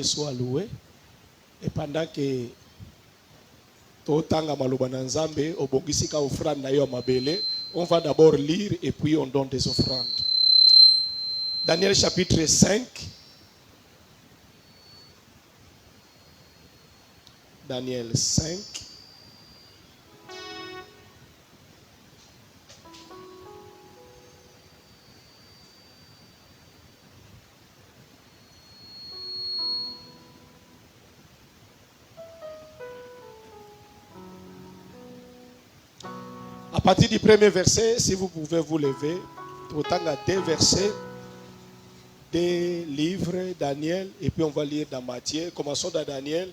soit loué. Et pendant que Totanga Maloba Nzambe, Obongisika offrande na yo mabele, on va d'abord lire et puis on donne des offrandes. Daniel chapitre 5. Daniel 5. À partir du premier verset, si vous pouvez vous lever, autant à deux versets des livres Daniel, et puis on va lire dans Matthieu. Commençons dans Daniel.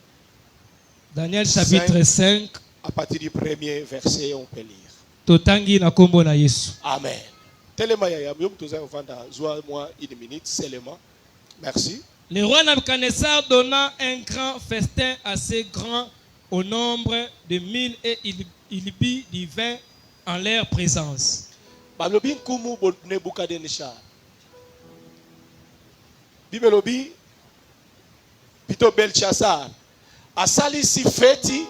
Daniel chapitre 5. À partir du premier verset, on peut lire. Totangi na kombo na Yesu. Amen. Tellement ya yam tuza vanda zoa moi une minute seulement. Merci. Le roi Nabuchodonosor donna un grand festin assez grand au nombre de 1000 et il but du vin en leur présence. Balobi kumu Nebukadnezar. Bibelobi Pito Belshazzar. Asali si feti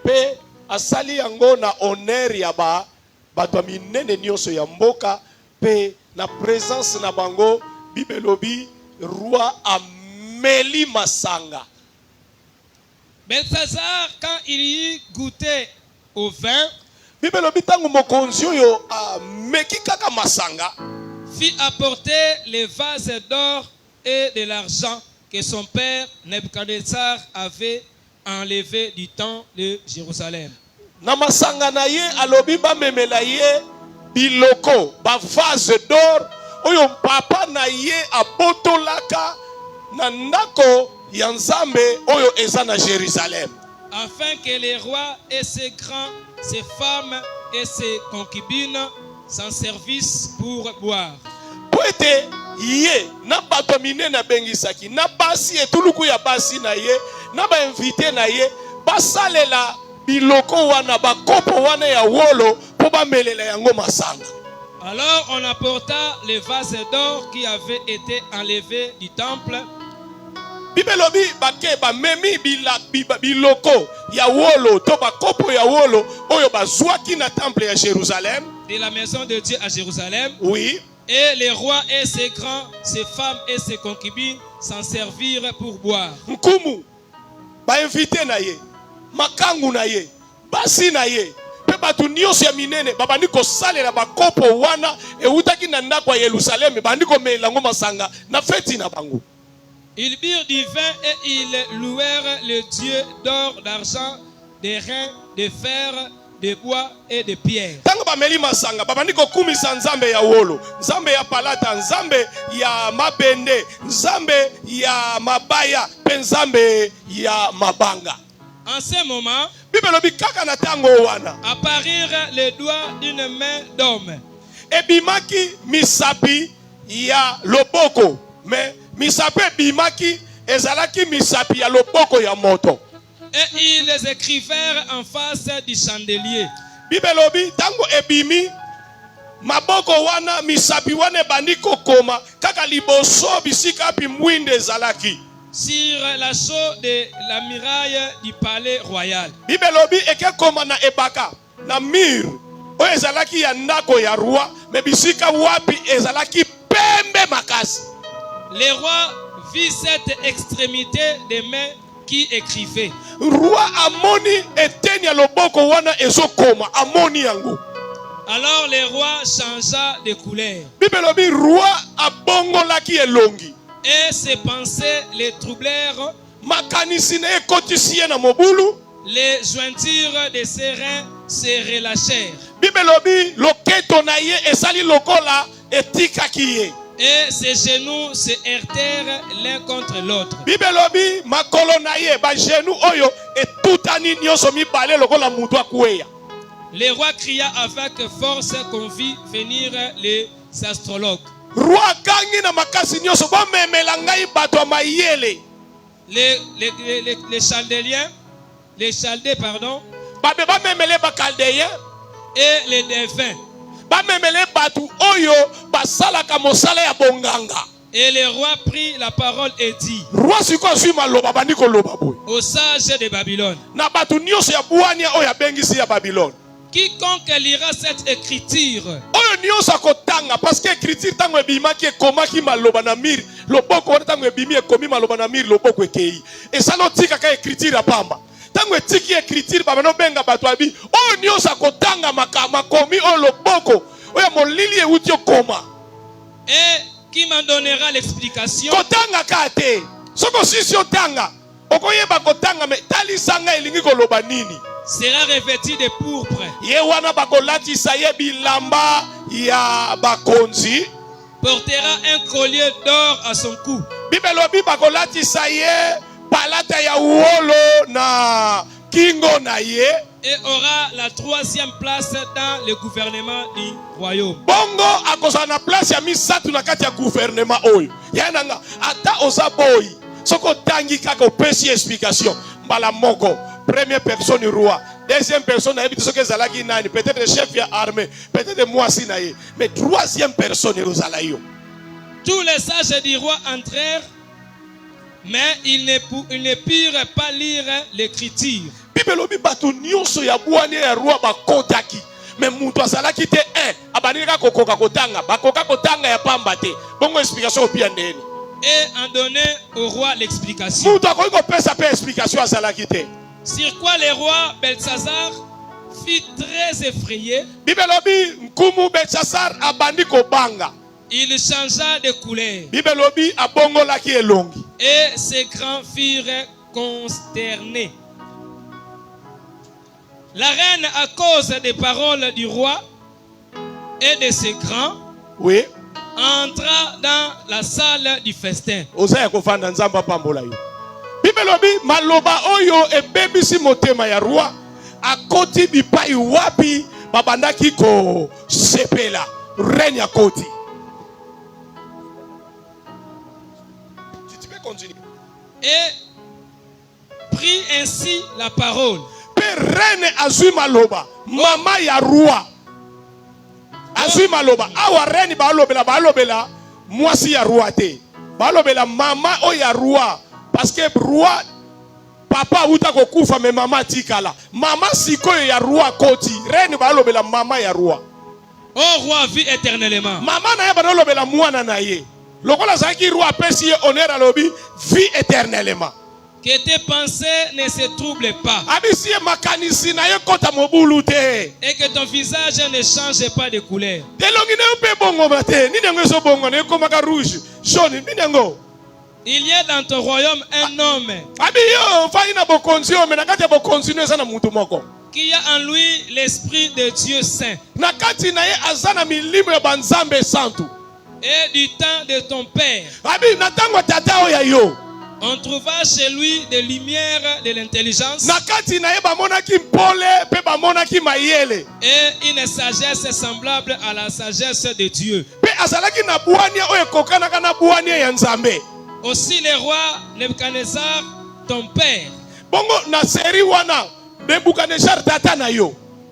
pe asali yango na honneur ya ba bato minene nyonso ya mboka pe na présence na bango bibelobi roi ameli masanga. Belshazzar, quand il y goûté au vin, bibelobi tangu mokonzi oyo ameki kaka masanga, fit apporter les vases d'or et de l'argent que son père Nebuchadnezzar avait enlevé du temple de Jérusalem. Na masanga na ye alobi ba memela ye biloko ba vase d'or oyo papa na ye abotolaka na ndako ya Nzambe oyo eza na Jérusalem, afin que les rois et ses grands, ses femmes et ses concubines s'en servissent pour boire. Poete ye na bato minene bengisaki na basi etuluku ya basi na ye na ba invité na ye basalela biloko wana bakopo wana ya wolo po bamelela yango masanga. Alors on apporta les vases d'or qui avaient été enlevés du temple. Bibelobi bake ba memi biloko ya wolo to bakopo ya wolo oyo bazwaki na temple ya Jérusalem, de la maison de Dieu à Jérusalem. Oui. Et les rois et ses grands, ses femmes et ses concubines s'en servirent pour boire. Nkumu ba invité na ye, makangu na ye, basi na ye, pe batu nyonso ya minene babandi kosalela bakopo wana eutaki na ndako ya Yerusalem bandi komela ngo masanga na feti na bango. Ils birent du vin et ils louèrent le Dieu d'or, d'argent, de reins, de fer, de bois et de pierre. Tango bameli masanga babandi kokumisa Nzambe ya wolo, Nzambe ya palata, Nzambe ya mabende, Nzambe ya mabaya, pe Nzambe ya mabanga. En ce moment, bibelobi kaka na tango wana apparirent les doigts d'une main d'homme. Ebimaki misapi ya loboko, mais misapi ebimaki ezalaki misapi ya loboko ya moto. Et ils les écrivèrent en face du chandelier. Bibelobi tango ebimi maboko wana misapi wana bandi kokoma kaka liboso bisika pi mwinde ezalaki sur la chaux de la muraille du palais royal. Bibelobi eke koma na ebaka na mur oyo ezalaki ya ndako ya roi, me bisika wapi ezalaki pembe makasi. Le roi vit cette extrémité des mains qui écrivaient. Roi amoni eteni ya loboko wana ezokoma amoni yango. Alors le roi changea de couleur. Bibelobi roi abongolaki elongi. Et ses pensées les troublèrent. Makanisi na ekotisi ye na mobulu. Les jointures de ses reins se relâchèrent. Bibelobi loketo na ye esali lokola etikaki ye. Et ses genoux se heurtèrent l'un contre l'autre. Bibelobi makolo na ye ba genou oyo etutani nyonso mibale lokola mutu akweya. Le roi cria avec force qu'on vit venir les astrologues. Roi kangi na makasi nyonso ba memela ngai bato mayele. Les chaldéens, pardon, Babe ba memele ba chaldéens et les devins. Ba memele batu oyo basalaka mosala ya bonganga. Et le roi prit la parole et dit Roi siko azwi maloba bandi koloba boye. aux sages de Babylone, Na bato nyonso ya bwania oyo abengisi ya Babylone. quiconque lira cette écriture Oyo nyonso akotanga parce que écriture tango ebimaki ekomaki maloba na mire loboko wana tango ebimi ekomi maloba na mire loboko ekei. Esala otika ka écriture ya pamba. Tango etiki écriture babano benga bato abi oyo nyonso akotanga makomi oyo loboko oyo molili euti okoma. et qui m'en donnera l'explication. Kotanga kate. Soko sisi otanga. Okoyeba kotanga me talisanga elingi koloba nini. Sera revêtu de pourpre, Ye wana bakolatisa ye bilamba ya bakonzi. portera un collier d'or à son cou. Bibelobi bakolatisa ye palata ya uolo na kingo na ye. Et aura la 3e place dans le gouvernement du royaume. Bongo akozala na place ya misatu na kati ya gouvernement oyo. Yananga ata oza boy. Soko tangi kaka opesi explication. Mbala moko. Première personne roi. Deuxième personne na ebiti soke zalaki nani. Peut-être le chef ya armée. Peut-être moi si na ye. Mais troisième personne rozala yo. Tous les sages du roi entrèrent, mais ils ne purent pas lire l'écriture. Bibelobi bato nyonso ya bwani ya roi bakotaki. Mais mutu azalaki te abanika kokoka kotanga. Bakoka kotanga ya pamba te. Bongo explication opia ndeni. Et en donner au roi l'explication. Mutu akoki kopesa pe explication azalaki te. Sur quoi le roi Belshazzar fut très effrayé. Bibelobi nkumu Belshazzar abandi kobanga. Il changea de couleur. Bibelobi abongolaki elongi. Et ses grands furent consternés. La reine, à cause des paroles du roi et de ses grands, Oui. entra dans la salle du festin. Ozaya kofanda nzamba pambola yo. Bibelobi maloba oyo ebebisi motema ya roi akoti bipai wapi babandaki ko sepela reine ya koti. Tu peux continuer. Et prit ainsi la parole. Pe reine azui maloba mama ya roi azui maloba awa reine balobela mwasi ya roi te balobela mama o ya roi parce que roi papa uta kokufa me mama tikala mama sikoyo ya roi koti reine balobela mama ya roi. Ô roi, vis éternellement. Mama na ye balobela mwana na ye lokola zaki roi apesi ye honneur alobi vie éternellement. Que tes pensées ne se troublent pas. Et que ton visage ne change pas de couleur. Il y a dans ton royaume un homme qui a en lui l'esprit de Dieu saint. Et du temps de ton père, on trouva chez lui des lumières de l'intelligence et une sagesse semblable à la sagesse de Dieu. Aussi le roi Nebuchadnezzar, ton père,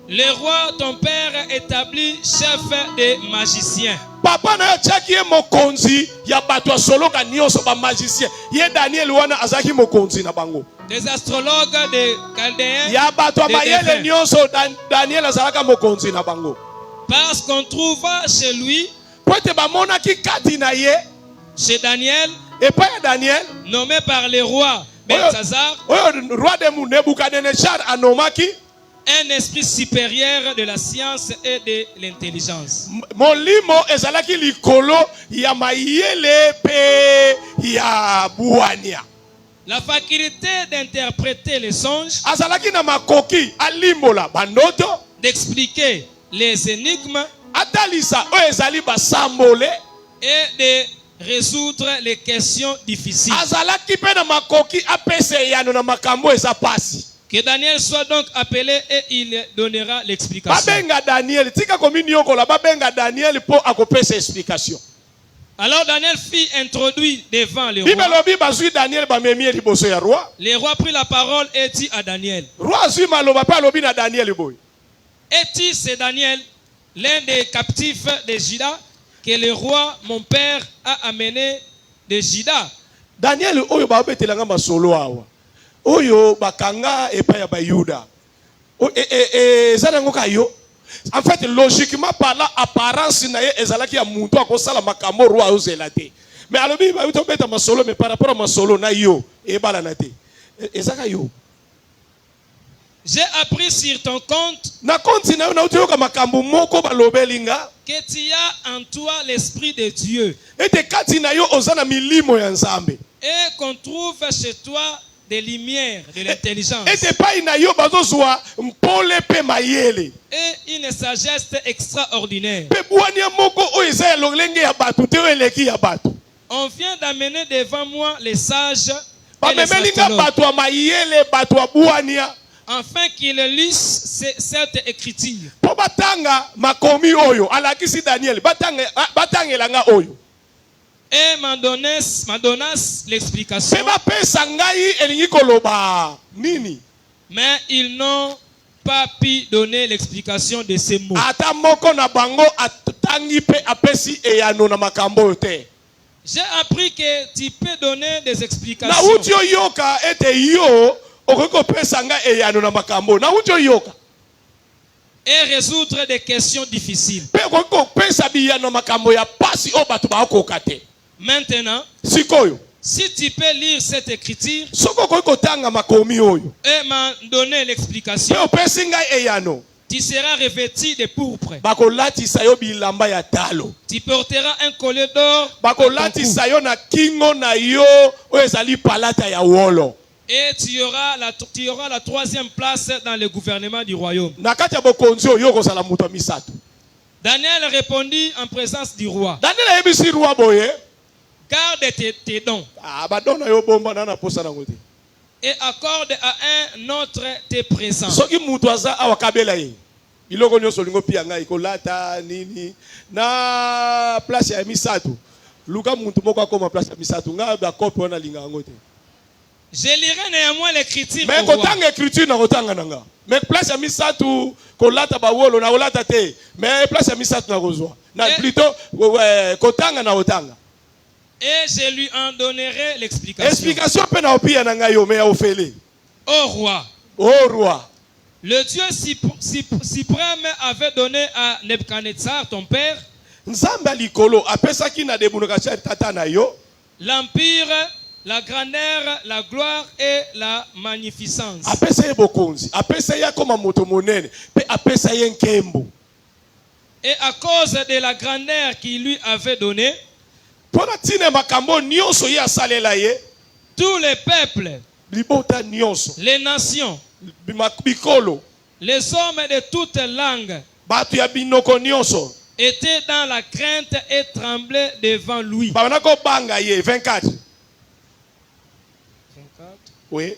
le roi ton père établit chef des magiciens. Papa na chaki ye mokonzi ya bato soloka nyonso ba magicien ye Daniel wana azaki mokonzi na bango des astrologues de Chaldéens ya bato bayele nyonso Daniel azalaka mokonzi na bango parce qu'on trouva chez lui pote ba monaki kati na ye chez Daniel et pas Daniel nommé par le roi Belshazzar roi de Nebuchadnezzar anomaki un esprit supérieur de la science et de l'intelligence. Molimo ezalaki likolo ya mayele pe ya buania. La faculté d'interpréter les songes, azalaki na makoki alimbola bandoto, d'expliquer les énigmes, atalisa o ezali basambole et de résoudre les questions difficiles. Azalaki pe na makoki apese yano na makambo eza pasi. Que Daniel soit donc appelé et il donnera l'explication. Babenga Daniel, tika kominyo kola babenga Daniel po akopesa explication. Alors Daniel fut introduit devant le roi. Daniel bamemi liboso ya roi. Le roi prit la parole et dit à Daniel. Roi azui maloba pa lobi na Daniel boy. Es-tu c'est Daniel, l'un des captifs de Juda, que le roi mon père a amené de Juda. Daniel oyo babetelanga masolo awa. Oyo bakanga epa ya bayuda. Ezanango kayo. En fait, logiquement parlant, apparence na ye ezalaki ya muntu akosala makambo roi ozelate. Mais alobi ba uto beta masolo mais par rapport à masolo na yo ebala na te. Ezaka yo. J'ai appris sur ton compte Na compte na yo na utoyoka makambo moko balobelinga que tu as en toi l'esprit de Dieu ete kati na yo ozana milimo ya Nzambe. et qu'on trouve chez toi des lumières de l'intelligence Ete pai na yo bazozwa mpole pe mayele. et une sagesse extraordinaire. Pe bwania moko o eza ya lolenge ya batu te eleki ya batu. On vient d'amener devant moi les sages Ba et les memelinga astrologues, batu ya mayele batu ya bwania. afin qu'ils lisent cette écriture. Po batanga makomi oyo alakisi Daniel batangelanga oyo. Et m'en donnassent l'explication. Pe bapesa ngai elingi koloba nini. Mais ils n'ont pas pu donner l'explication de ces mots. Ata moko na bango atangi pe apesi eyano na makambo oyo te. J'ai appris que tu peux donner des Na explications uti oyoka ete yo okoko pesa nga eyano na makambo. Na uti oyoka. et résoudre des questions difficiles. Pe okoko pesa biyano na makambo ya pasi o batu bakoka te. Maintenant, Sikoyo. si tu peux lire cette écriture Soko okoko tanga makomi oyo. et m'en donner Pe l'explication, opesi ngai eyano. tu seras revêtu de pourpre. Bakolatisa yo bilamba ya talo. Tu porteras un collier d'or à ton cou. Bakolatisa yo na kingo na yo oyo ezali palata ya wolo. Et tu auras la troisième place dans le gouvernement du royaume. Na kati ya bokonzi oyo kozala muto misato. Daniel répondit en présence du roi: Daniel ayebisi roi boye. garde tes dons Badona yo bomba na posa na ngote. et accorde à un autre tes présents. Soki mutu aza awa kabela ye. Biloko nyonso lingo pia ngai kolata nini na place ya misato. Luka mutu moko akoma place ya misato nga ba kope wana linga ngote. Je lirai néanmoins l'écriture Mais au roi. kotanga écriture na kotanga nanga. Mais place ya misato kolata ba wolo na kolata te. Mais place ya misato na kozwa. Na plutôt kotanga na kotanga. Et je lui en donnerai l'explication. Explication pe na opia na ngai yo me ya ofele. Ô roi, Oh roi. le Dieu suprême avait donné à Nebuchadnezzar, ton père, Nzamba likolo apesaki na Nebukadnezar tata na yo l'empire, la grandeur, la gloire et la magnificence. apesa ye bokonzi apesa ye koma moto monene pe apesa ye nkembo. Et à cause de la grandeur qu'il lui avait donnée, Pona tine makambo nyonso ye asalela ye tous les peuples, libota nyonso les nations, bikolo les hommes de toutes langues batu ya binoko nyonso étaient dans la crainte et tremblaient devant lui. babana ko banga ye 24. Oui.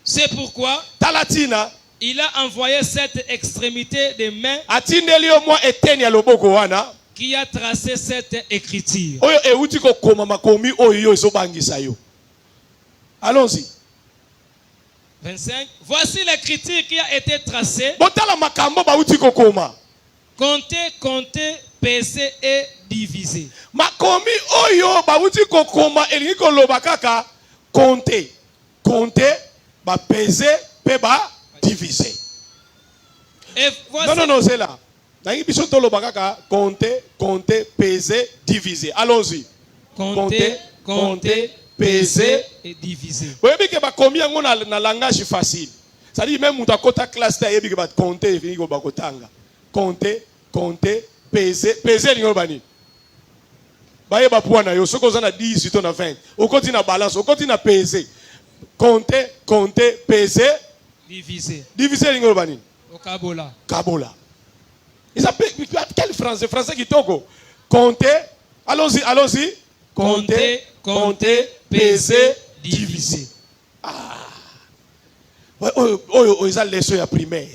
C'est pourquoi Talatina il a envoyé cette extrémité de main atindeli yo mwa eteni ya loboko wana qui a tracé cette écriture. oyo euti kokoma makomi oyo yo ezobangisa yo. Allons-y. 25. Voici l'écriture qui a été tracée. Botala makambo bauti kokoma. Compter, peser et diviser. Makomi oyo bauti kokoma elingi koloba kaka compter ba peser pe ba diviser. Et voici, Non, c'est là. Nangi biso toloba kaka compter peser diviser. Allons-y. Compter peser et diviser. Vous voyez que bakomi yango na langage facile. Ça dit même muta kota classe ta yebi ke ba compter fini ko bakotanga. Compter peser lingo bani. Baye ba poana yo soko za na 10 to na 20. Okoti na balance, okoti na peser. Compter peser diviser lingo bani. Okabola. Kabola. Ils appellent quel français kitoko. Compter. Allons-y. Compter, peser, diviser. Oh, ils ont leçon ya primaire.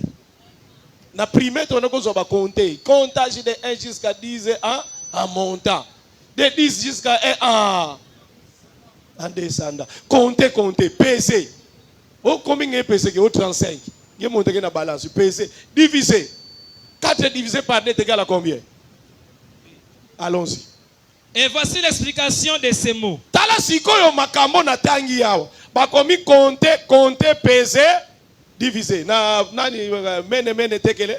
Na primaire, on a besoin compter. Comptage de 1 jusqu'à 10 en montant. De 10 jusqu'à 1 en descendant. Compter, peser. Oh, combien est peser? 35. Il y a monté dans la balance. Peser, diviser. 4 divisé par 2 égale à combien? Allons-y. Et voici l'explication de ces mots. Tala sikoyo makambo na tangi yawa. Bakomi compter, peser, diviser. Na nani mene tekele.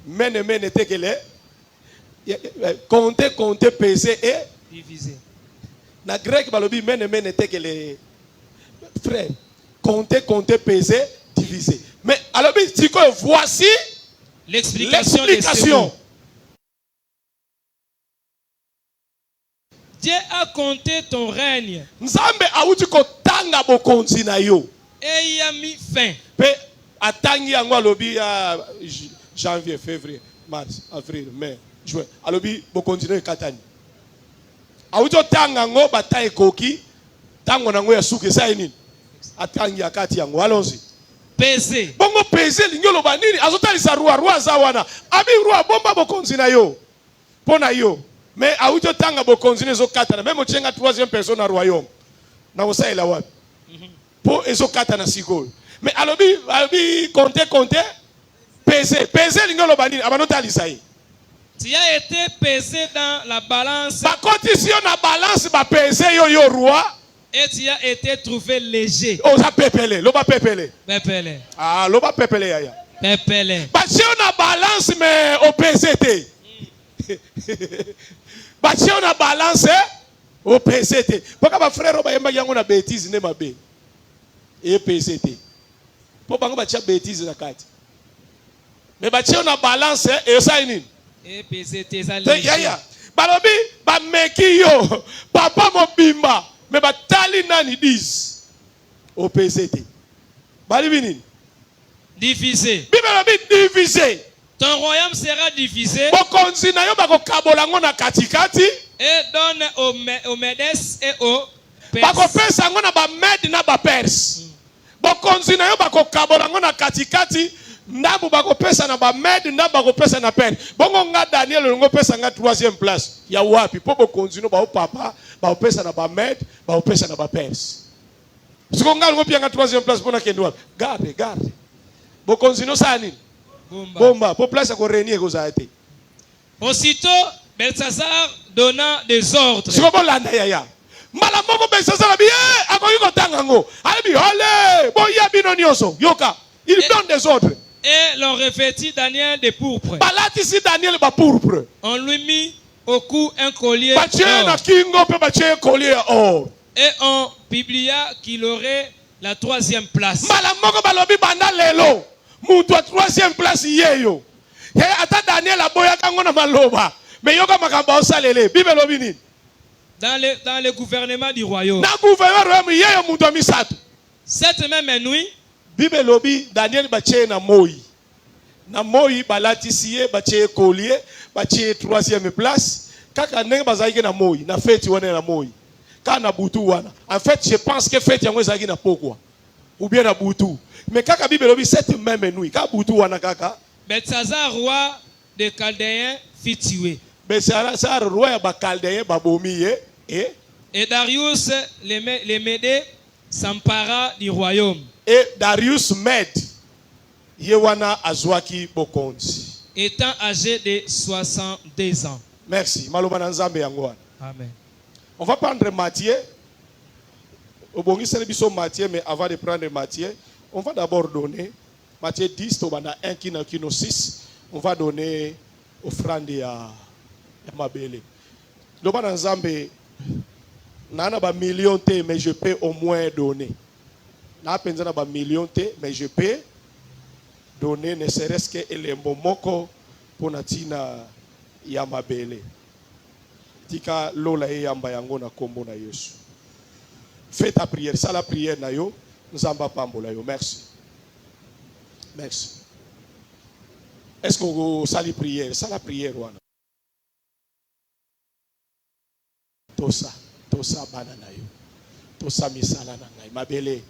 Mene tekele. Compter, peser et Diviser. Na grec balobi mene tekele. Frère, compter, peser, diviser. Mais alors voici l'explication de ces mots. Dieu a compté ton règne. Nzambe auti kotanga bokonzi na yo. Et il a mis fin. Pe atangi yango alobi ya janvier, février, mars, avril, mai, juin. Alobi bokonzi na katani. Auti tanga ngo bata ekoki tango nango ya suke sa nini. Atangi akati yango allons-y. Peser. Bongo peser lingolo banini azotalisa roi zawana. Abi roi bomba bokonzi na yo. Pona yo. Mais auto tanga bokonzi nezo katana même ochenga troisième personne na royaume. Na osaila wapi. Po ezo katana sikoyo. Mais alobi compter peser lingolo banini abanotalisa yi. Tu as été pesé dans la balance. Ba kotisi yo na balance ba peser yo roi. Et tu as été trouvé léger. Oza pepele, loba pepele. Pepele. Ah, loba pepele yaya. Pepele. Ba si on a balance mais au PCT. Ba si on a balance au PCT. Pourquoi ba frère ba yemba yango na bêtise ne mabe. Et PCT. Pour bango ba tia bêtise na kati. Mais ba si on a balance et ça nini? Et PCT ça léger. Yaya. Balobi ba meki yo. Papa mobimba. Mais batali nani 10 au PCT. Bali nini? Divisé. Bible divisé. Ton royaume sera divisé. Bokonzi na yo bako kabolango na katikati. Et donne aux Médes et aux Perses. Bako pesa ngo na ba Mède na ba Perse. Bokonzi na yo bako kabolango na katikati. Ndabu bako pesa na ba Mède na bako pesa na Perse. Bongo nga Daniel longo pesa nga 3e place. Ya wapi? Po bokonzi no ba o papa, ba o pesa na ba Mède, ba o pesa na ba Perse. Siko nga longo pia nga 3e place pona kendo wapi? Garde. Bokonzi no sa nini? Bomba. Po place ko renier ko zaete. Aussitôt, Belshazzar donna des ordres. Siko bolanda yaya. Mbala moko Belshazzar biye akoki kotanga ngo. Abi ole, boya bino nyoso. Yoka. Il donne des ordres. Et l'on revêtit Daniel de pourpre. Balatisi Daniel ba pourpre. On lui mit au cou un collier na kingo pe batie collier or. et on publia qu'il aurait la 3e place. Mbala moko balobi banda lelo. Mutu a 3e place yeyo. He ata Daniel aboya kango na maloba. Mais yoka makamba osalele. Bible lobi nini? Dans le gouvernement du royaume. Na gouvernement yeyo mutu a misato. Cette même nuit, Bible lobi Daniel batie na moi. Na moi balatisi ye batie collier, batie 3e place. Kaka ndenge bazaki na moi, na fête wana na moi. Ka na butu wana. En fait, je pense que fête yango ezaki na pokwa. Ou bien na butu. Mais kaka Bible lobi cette même nuit, ka butu wana kaka. Belshazzar, roi des Chaldéens, fit tuer. Belshazzar roi ya ba Chaldéens babomi ye et Darius les Médés s'empara du royaume. Et Darius Mède yewana azwaki bokonzi. Étant âgé de 62 ans. Merci. Maloba na Nzambe yango wana. Amen. On va prendre Matthieu. Obongi biso Matthieu, mais avant de prendre Matthieu, on va d'abord donner Matthieu 10, tobanda 1 kino 6. On va donner offrande ya mabele. Loba na Nzambe nana ba million te, mais je peux au moins donner. Na penza na ba million te, mais je peux donner ne serait-ce que elembo moko pona tina ya mabele. Tika lola e yamba yango na kombo na Yesu. Fais ta prière, ça la prière na yo, nzamba pambola yo. Merci. Merci. Est-ce que vous sali prière, ça la prière wana. Tosa banana yo. Tosa misala na ngai mabele.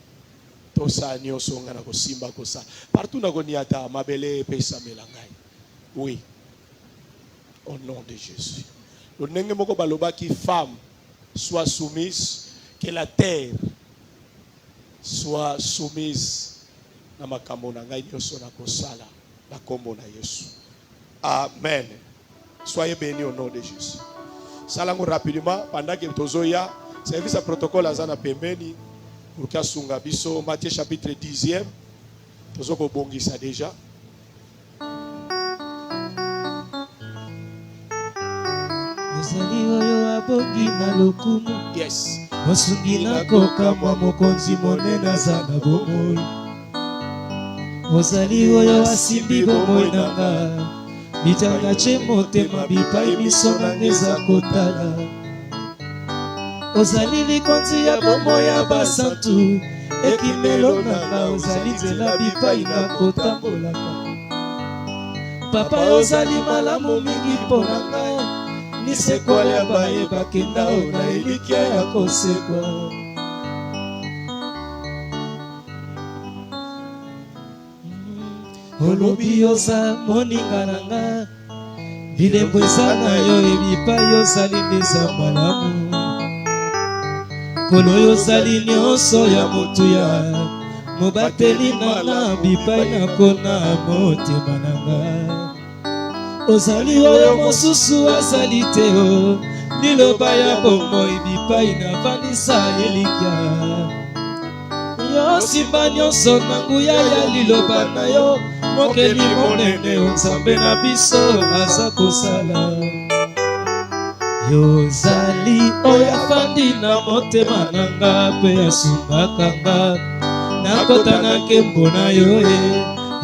Tosa nyoso ngana ko simba ko sa. Partout na goniata mabele pesa melangai. Oui. Au nom de Jésus. Le nenge moko baloba qui femme soit soumise, que la terre soit soumise na makambo na ngai nyoso na kosala na kombo na Yesu. Amen. Soyez bénis au nom de Jésus. Salango rapidement, pendant que Tozoya, service à protocole Azana Pembeni, pour Kasunga Biso, Matthieu chapitre 10e, Tozoko Bongisa déjà. Ozali oyo abongi na lokumu. Yes. Mosungi na kokamwa mokonzi monene aza na bomoi. Ozali oyo asimbi bomoi nanga. Bitanga che motema bipai miso nanga eza kotala. Ozali likonzi ya bomoi ya basantu. Ekimelo nanga ozali nzela bipai na kotambolaka. Papa ozali malamu mingi mpo na ngai. Nisekwale ya baye bakenda ona elikia ya kosekwa. Olobi yoza moninga nanga. Bilembo eza na yo ebipai ozali neza malamu. Kolo yozali nyonso ya motuya. Mobateli nanga bipai nakona motema nanga. Ozali oyo mosusu azali te o. Liloba ya bomoi bipai na vanisa elikia. Yo simba nyonso na nguya ya liloba na yo. Mokeli monene onzambe na biso aza kosala. Yo zali oyo afandi na motema nanga pe asungaka nga. Nakota na nkembo na yo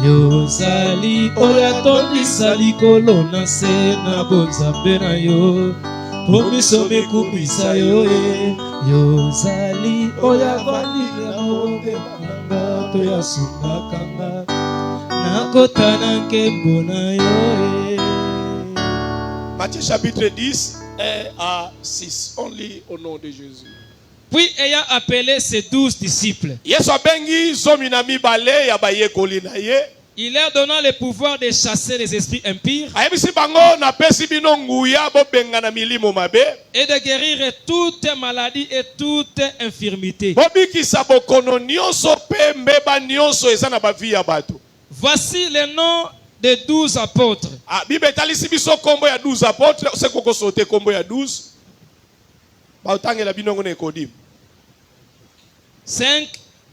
Yo zali oyo atondisa likolo na se na bonzambe na yo. Po miso mekumisa yo Yo zali oyo avandi na motema nanga pe asungaka nga. Nakota na nkembo na yo Matthieu chapitre 10 1 à 6. On lit au nom de Jésus. Puis ayant appelé ses 12 disciples, il leur donna le pouvoir de chasser les esprits impurs et de guérir toute maladie et toute infirmité. Voici les noms des 12 apôtres. 5.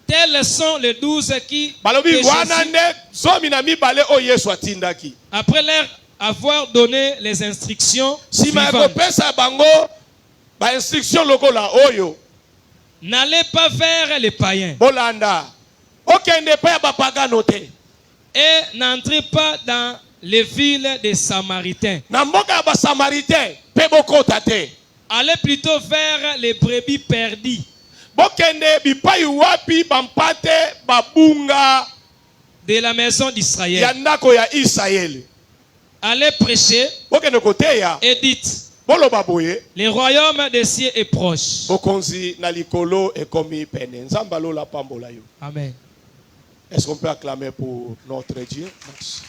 Tels sont les 12 qui, après leur avoir donné les instructions suivantes, n'allez pas vers les païens et n'entrez pas dans les villes des Samaritains. Allez plutôt vers les brebis perdues de la maison d'Israël. Allez prêcher et dites: le royaume des cieux est proche. Amen. Est-ce qu'on peut acclamer pour notre Dieu? Merci.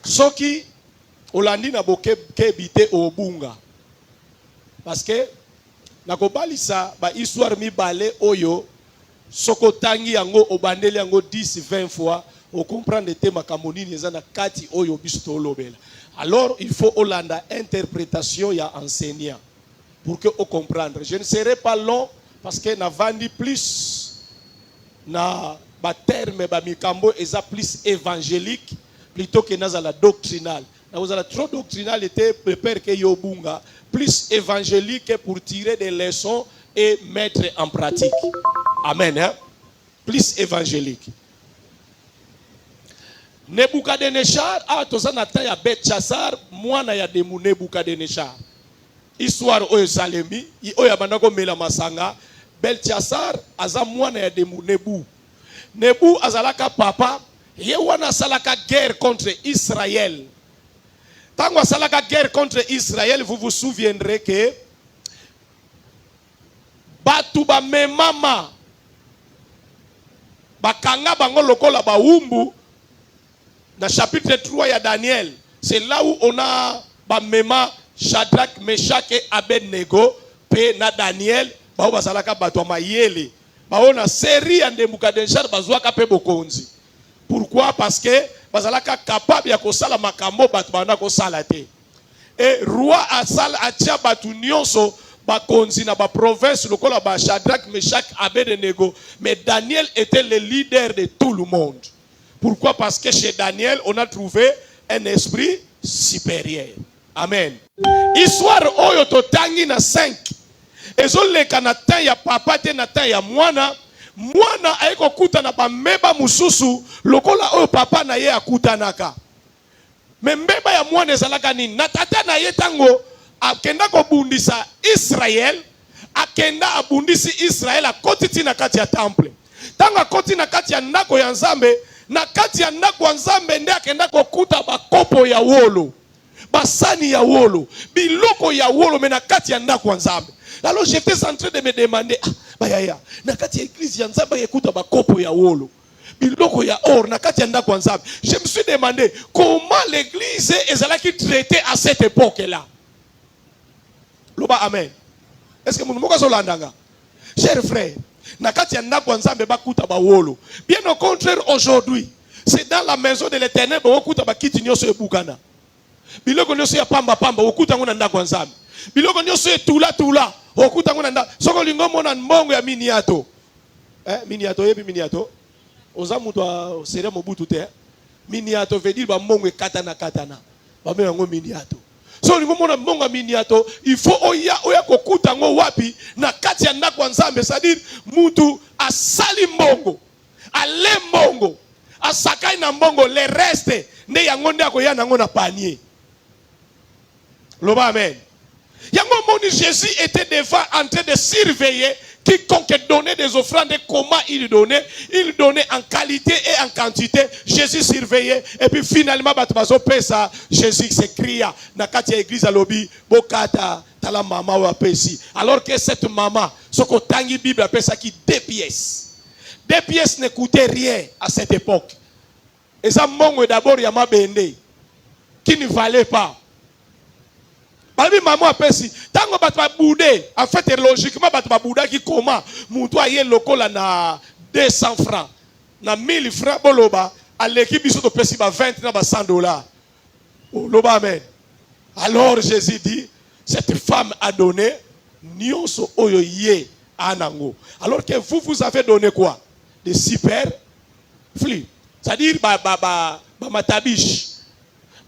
Soki Olandi na boke kebite obunga. Parce que nakobalisa ba histoire mi balé oyo soko tangi yango obandeli yango 10-20 fois o comprendre te makamoni nezana kati oyo bisto olobela. Alors il faut Olanda interprétation ya enseignant pour que on comprendre. Je ne serai pas long parce que na vandi plus na ba terme ba mikambo eza plus évangélique plutôt que nazala doctrinal. Vous avez trop doctrinal était peur que yobunga plus évangélique pour tirer des leçons et mettre en pratique. Amen. Hein? Plus évangélique. Nebukadnezar a tozanata ya Belshazzar mwana ya demu Nebukadnezar. Histoire oyo salemi oyo bandako mela masanga. Belshazzar aza mwana ya demu Nebu. Nebu azalaka papa ye wana salaka guerre contre Israël. Tango asalaka guerre contre Israël, vous vous souviendrez que batu ba memama bakanga bango lokola ba umbu dans chapitre 3 ya Daniel. C'est là où on a ba mema Shadrach, Meshach et Abednego pe na Daniel ba basalaka batu mayele. Ba ona série ya Nebukadnezar bazwaka pe bokonzi. Pourquoi? Parce que bazalaka capable ya kosala makambo batu bana kosala te. Et roi asal atia batu nyonso bakonzi na ba province lokola ba Shadrach, Meshach, Abednego, mais Daniel était le leader de tout le monde. Pourquoi? Parce que chez Daniel on a trouvé un esprit supérieur. Amen. Histoire oyo totangi na 5. Ezoleka na temps ya papa te na temps ya mwana. Mwana aiko kuta na bameba mususu lokola oyo papa na ye akutanaka. Membeba ya mwana ezalaka nini? Na tata na ye tango akenda kobundisa Israel, akenda abundisi Israel akotiti na kati ya temple. Tango akoti na kati ya ndako ya Nzambe, na kati ya ndako ya Nzambe nde akenda kokuta bakopo ya wolo, basani ya wolo, biloko ya wolo mena kati ya ndako ya Nzambe. Alors j'étais en train de me demander, bayaya, na kati ya église ya Nzambe yekuta bakopo ya wolo, biloko ya or na kati ya ndako ya Nzambe. Je me suis demandé comment l'église ezalaki traitée à cette époque-là. Loba amen. Est-ce que vous moko zolandanga? Chers frères, na kati ya ndako ya Nzambe bakuta ba wolo. Bien au contraire aujourd'hui, c'est dans la maison de l'Éternel bakuta bakiti nyoso ebukana. Biloko nyoso ya pamba pamba okuta ngona ndako ya Nzambe. Biloko nyoso etula tula okuta ngona ndako. Soko lingo mona mbongo ya miniato. Miniato yebi miniato. Oza mutu a sere mobutu te. Miniato veut dire ba mbongo katana katana. Ba mena ngo miniato. So lingo mona mbongo ya miniato, il faut oya kokuta ngo wapi na kati ya ndako ya Nzambe, c'est-à-dire mutu asali mbongo. Ale mbongo. Asakai na mbongo le reste nde yango nde akoya nango na panier. Loba amen. Yango moni Jésus était devant en train de surveiller quiconque donnait des offrandes, comment il donnait en qualité et en quantité. Jésus surveillait et puis finalement batubazo pesa Jésus s'écria na kati ya église à lobby bokata tala mama wa pesi. Alors que cette maman soko tangi Bible a pesa qui 2 pièces. 2 pièces ne coûtaient rien à cette époque. Et ça mongo d'abord ya mabende qui ne valait pas. Balbi maman apesi tango batu ba boudé en fait logiquement batu ba bouda ki comment mutu aye lokola na 200 francs na 1000 francs boloba aleki biso to pesi ba 20 na ba $100. Oh, loba amen. Alors Jésus dit cette femme a donné nyonso oyo ye anango. Alors que vous avez donné quoi? Des superflus. C'est-à-dire ba matabiche.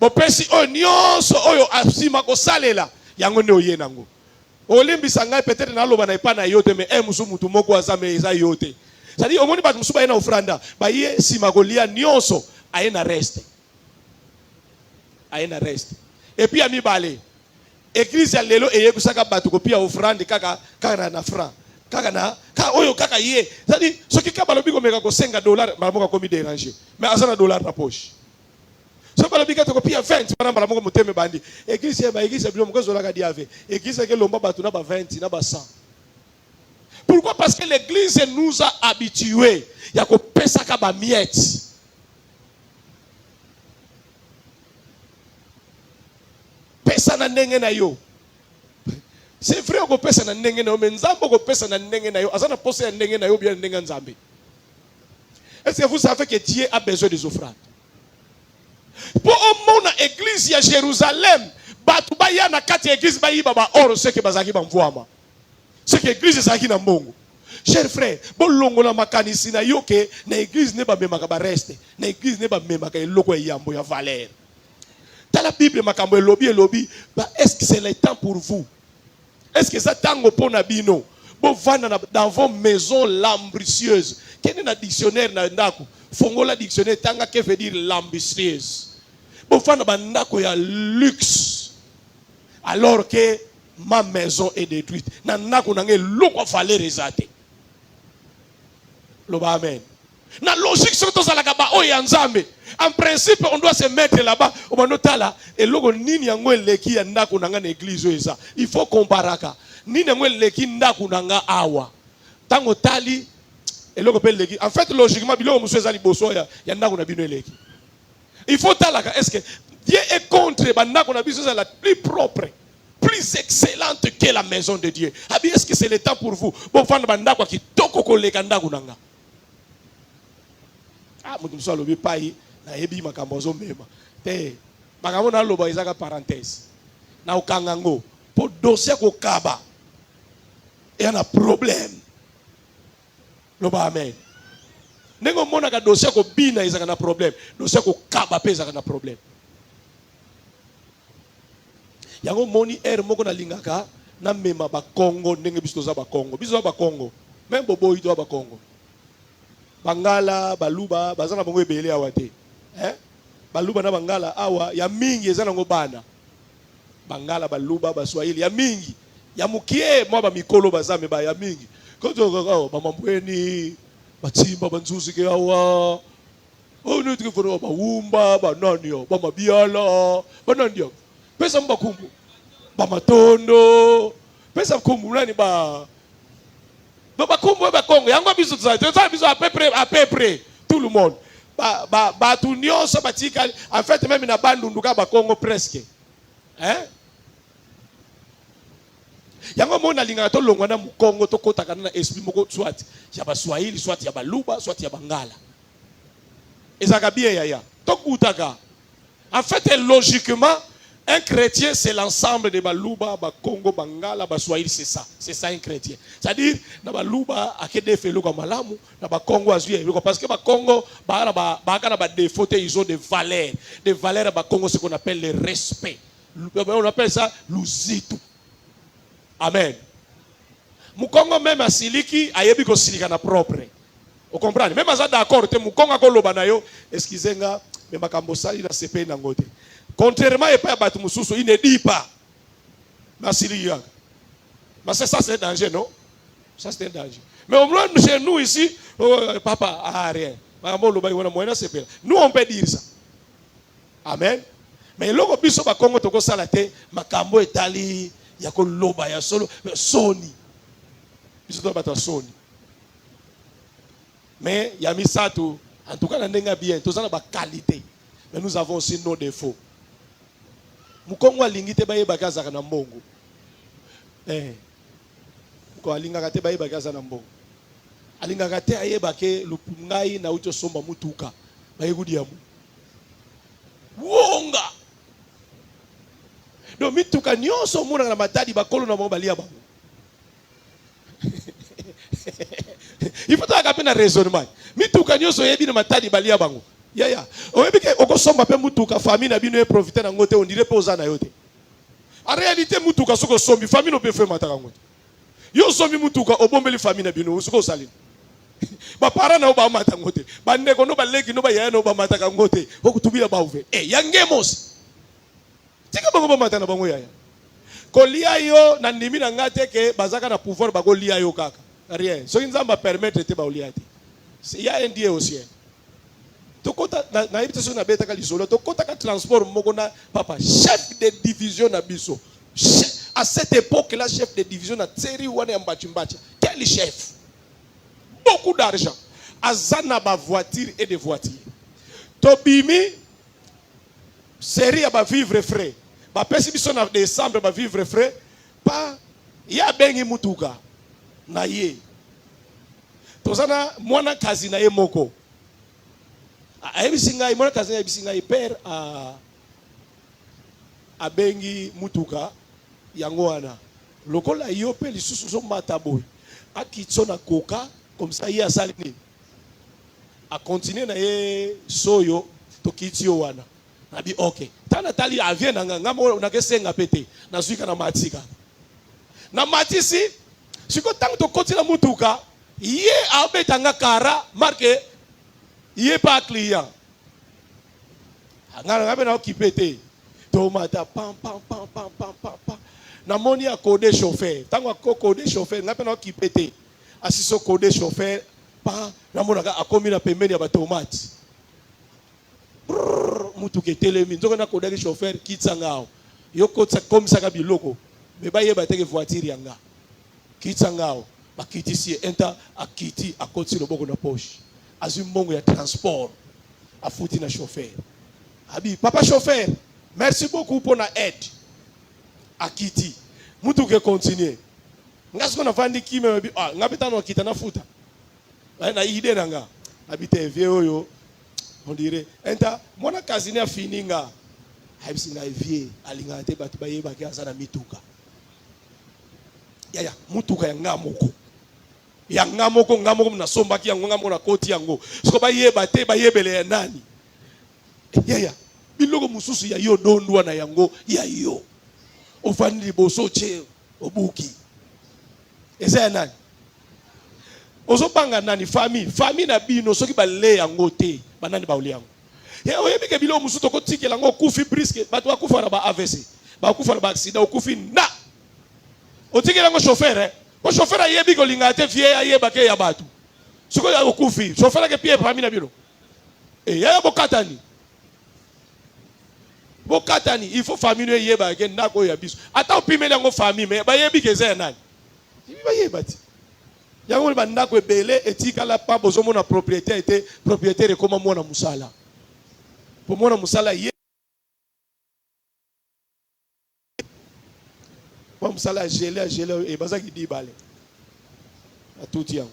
Bo pesi o nyonso oyo asima ko salela yango ne oye nango. Olimbisa ngai peut-être na loba na ipa na yote mais musu mutu moko azame eza yote. C'est-à-dire omoni batu musu ba na ofranda, ba ye sima ko lia nyonso aye na reste. Aye na reste. Et puis ami balé. Église ya lelo eye kusaka batu ko pia ofrande kaka na franc. Kaka na ka oyo kaka ye. C'est-à-dire ce qui ka balobi ko meka ko $5 balamoka komi déranger. Mais azana $1 na poche. So balobi ka to ko pia 20 bana balamoka muteme bandi. Église bilo moko zolaka diave. Église ke lomba batu na ba 20 na ba 100. Pourquoi? Parce que l'église nous a habitués ya ko pesa ka ba miettes. Pesa na ndenge na yo. C'est vrai qu'on pesa na ndenge na yo, mais nzambo ko pesa na ndenge na yo. Azana posa ya ndenge na yo bien ndenge nzambe. Est-ce que vous savez que Dieu a besoin des offrandes? Pour au monde église à Jérusalem, batu ba ya na kati église ba yiba ba oro ce que bazaki ba mvuama. Ce que église zaki na mbongo. Chers frères, bon longo na makanisi na yo ke na église ne ba memaka ba reste. Na église ne ba memaka eloko ya yambo ya valeur. Dans la Bible, est-ce que c'est le temps pour vous? Est-ce que ça tango pour nabino? Dans vos maisons lambricieuses. Quel est le dictionnaire n'andako? Fongola dictionnaire tanga que veut dire l'ambitieuse. Bon fan bandako ya luxe. Alors que ma maison est détruite. Nandako nange loko fallait rezate. Loba amen. Na logique surtout ça la kaba o ya nzambe. En principe, on doit se mettre là-bas. Et logo nini yango leki ya ndako nanga na église eza. Il faut comparaka. Nini yango leki ndako nanga awa. Tango tali et logo pe leki. En fait, logiquement, biloko musu eza liboso ya ndako na bino leki. Il faut talaka. Est-ce que Dieu est contre bandako na biso la plus propre, plus excellente que la maison de Dieu? Abi, est-ce que c'est le temps pour vous? Bon, fanda bandako ki toko ko leka ndako nanga. Ah, mutu muso alobi pai na yebi makambo zo mema. Te makambo na loba ezaka parenthèse. Na okangango po dossier ko kaba. Et un problème. Loba amen. Nengo mona ka dossier ko bina ezaka na problème. Dossier ko kaba pe ezaka na problème. Yango moni moko na lingaka na mema ba Congo ndenge biso za ba Congo. Biso ba Congo. Même bobo ito ba Congo. Bangala, baluba, bazana bango ebele awa te. Baluba na bangala awa ya mingi ezana ngo bana. Bangala, baluba, baswahili ya mingi. Ya mukie mwa ba mikolo bazame ba ya mingi. Kozo ba mambweni, batimba banzuzi ke awa. Oh no tike foro ba wumba, ba nanio, ba mabiala, ba nanio. Pesa mbakumbu. Ba matondo. Pesa mkumbu nani ba Bakumbu ba Congo. Yango biso ça biso à peu près tout le monde. Ba tout nyonso batika en fait même na bandunduka ba Congo presque. Yango mona linga to longwa na mu Congo to kotaka na esprit moko soit ya ba Swahili soit ya ba Luba soit ya Bangala. Ezaka bien yaya. To kutaka. En fait logiquement un chrétien, c'est l'ensemble de Baluba, Bakongo, Bangala, Baswahili, c'est ça. C'est ça un chrétien. C'est-à-dire, na Baluba, akede felo comme malamu, na Bakongo azuye. Parce que Bakongo, ba défaut, ils ont des valeurs. Des valeurs à Bakongo, ce qu'on appelle le respect. On appelle ça l'uzitu. Amen. Mukongo même à Siliki, ayebi ko silika na propre. Vous comprenez? Même à ça d'accord, te Mukongo ko lobana yo, excusez-moi, mais makambo sali na sepe na ngote. Contrairement à pas battu mususu, il ne dit pas. Mais ça c'est un danger, non? Ça c'est un danger. Mais au moins chez nous ici, papa, rien. Nous on peut dire ça. Amen. Mais logo biso ba Congo toko salate, makambo etali ya ko loba ya solo soni. Biso to bata soni. Mais ya misato, en tout cas na ndenga bien, to sana ba qualité. Mais nous avons aussi nos défauts. Mukongo alingi te baye bakazaka na mbongo. Ko alinga te baye bakaza na mbongo. Alinga te ayeba ke lupungai na ucho somba mutuka. Baye gudiamu. Wonga. Do mituka nyonso muna na matadi bakolo na mo balia bango. Il faut avoir un raisonnement. Mituka nyonso yebi na matadi balia bango. Yaya, oebike okosomba pe mutuka famille na bino e profiter na ngote on dirait pas aux ana yote. En réalité mutuka soko sombi famille no pe faire mataka ngote. Yo sombi mutuka obombeli famille na bino soko salini. Ba para na oba mata ngote. Ba ndeko no ba leki no ba yaya no ba mataka ngote. Okutubila ba uve. Yangemos. Tika bango ba mata na bango yaya. Kolia yo na ndimi na ngate ke bazaka na pouvoir ba kolia yo kaka. Rien. So nzamba permettre te ba olia te. Il y a un Dieu au ciel. Tokota na ibiteso na beta ka lisolo tokota ka transport moko na papa chef de division na biso à cette époque là chef de division na tseri wana ya mbachimbacha quel chef beaucoup d'argent azana ba voiture et des voitures tobimi série ya ba vivre frais ba pesi biso na décembre ba vivre frais pa ya bengi mutuka na ye tozana mwana kazi na ye moko ayebisinga imona kazi ayebisinga père a bengi mutuka yango wana lokola yo pe lisusu so mataboy akitso na koka comme ça y a salini a continuer na ye soyo to kitio wana na bi okay tana tali avien na ngamo na kesenga pete na zuika na matika na matisi siko tango to kotila mutuka ye abetanga kara marque il est pas client. Ngabe na okipete. Tomata pam pam pam pam pam pam. Na moni a code chauffeur. Tango ko code chauffeur ngabe na okipete. Asiso code chauffeur pa na mona ka akomi na pembeni ya ba tomate. Mutu ke telemi nzoko na code chauffeur kitsangao. Yoko tsa komisa ka biloko. Me ba yeba teke voiture yanga. Kitsangao. Ba kitisi enta akiti akoti loboko na poche. Azumongo ya transport a fouti na chauffeur. Abi papa chauffeur, merci beaucoup pour la aide. Akiti. Mutu ke continuer. Ngasko na vandi kime ngapi tano kita na futa. Na ide nanga. Abi te vie oyo On dirait, enta, mwana kazini a fini nga. Haibisi nga vie, alingate batu baye baki asana mituka. Ya, mutuka ya ngamoko. Ya ngamoko mna somba ki yango ngamoko na koti yango. Siko baye bate baye bele ya nani. Ya, biloko mususu ya yo dondwa na yango ya yo. Ofani liboso che obuki. Eza ya nani? Ozo banga nani famille na bino soki bale yango te banani bauli yango. Ya oyebi ke bilo mususu to kotike lango kufi briske bato akufa na ba AVC. Ba akufa na ba accident okufi na. Otike lango chauffeur o chauffeur ayebi ko linga te vie ayeba ke ya batu. Siko ya okufi chauffeur ke pie famille na bino. Ya bokatani. Bokatani il faut famille yeba ke ndako ya biso. Ata opimeli yango famille mais bayebi ke za nani. Bayeba ti. Yango ba ndako ebele etika la pa bozomo na propriétaire était propriétaire comme moi na musala. Pour moi na musala ye. Moi musala gelé et bazaki di balé. A tout yango.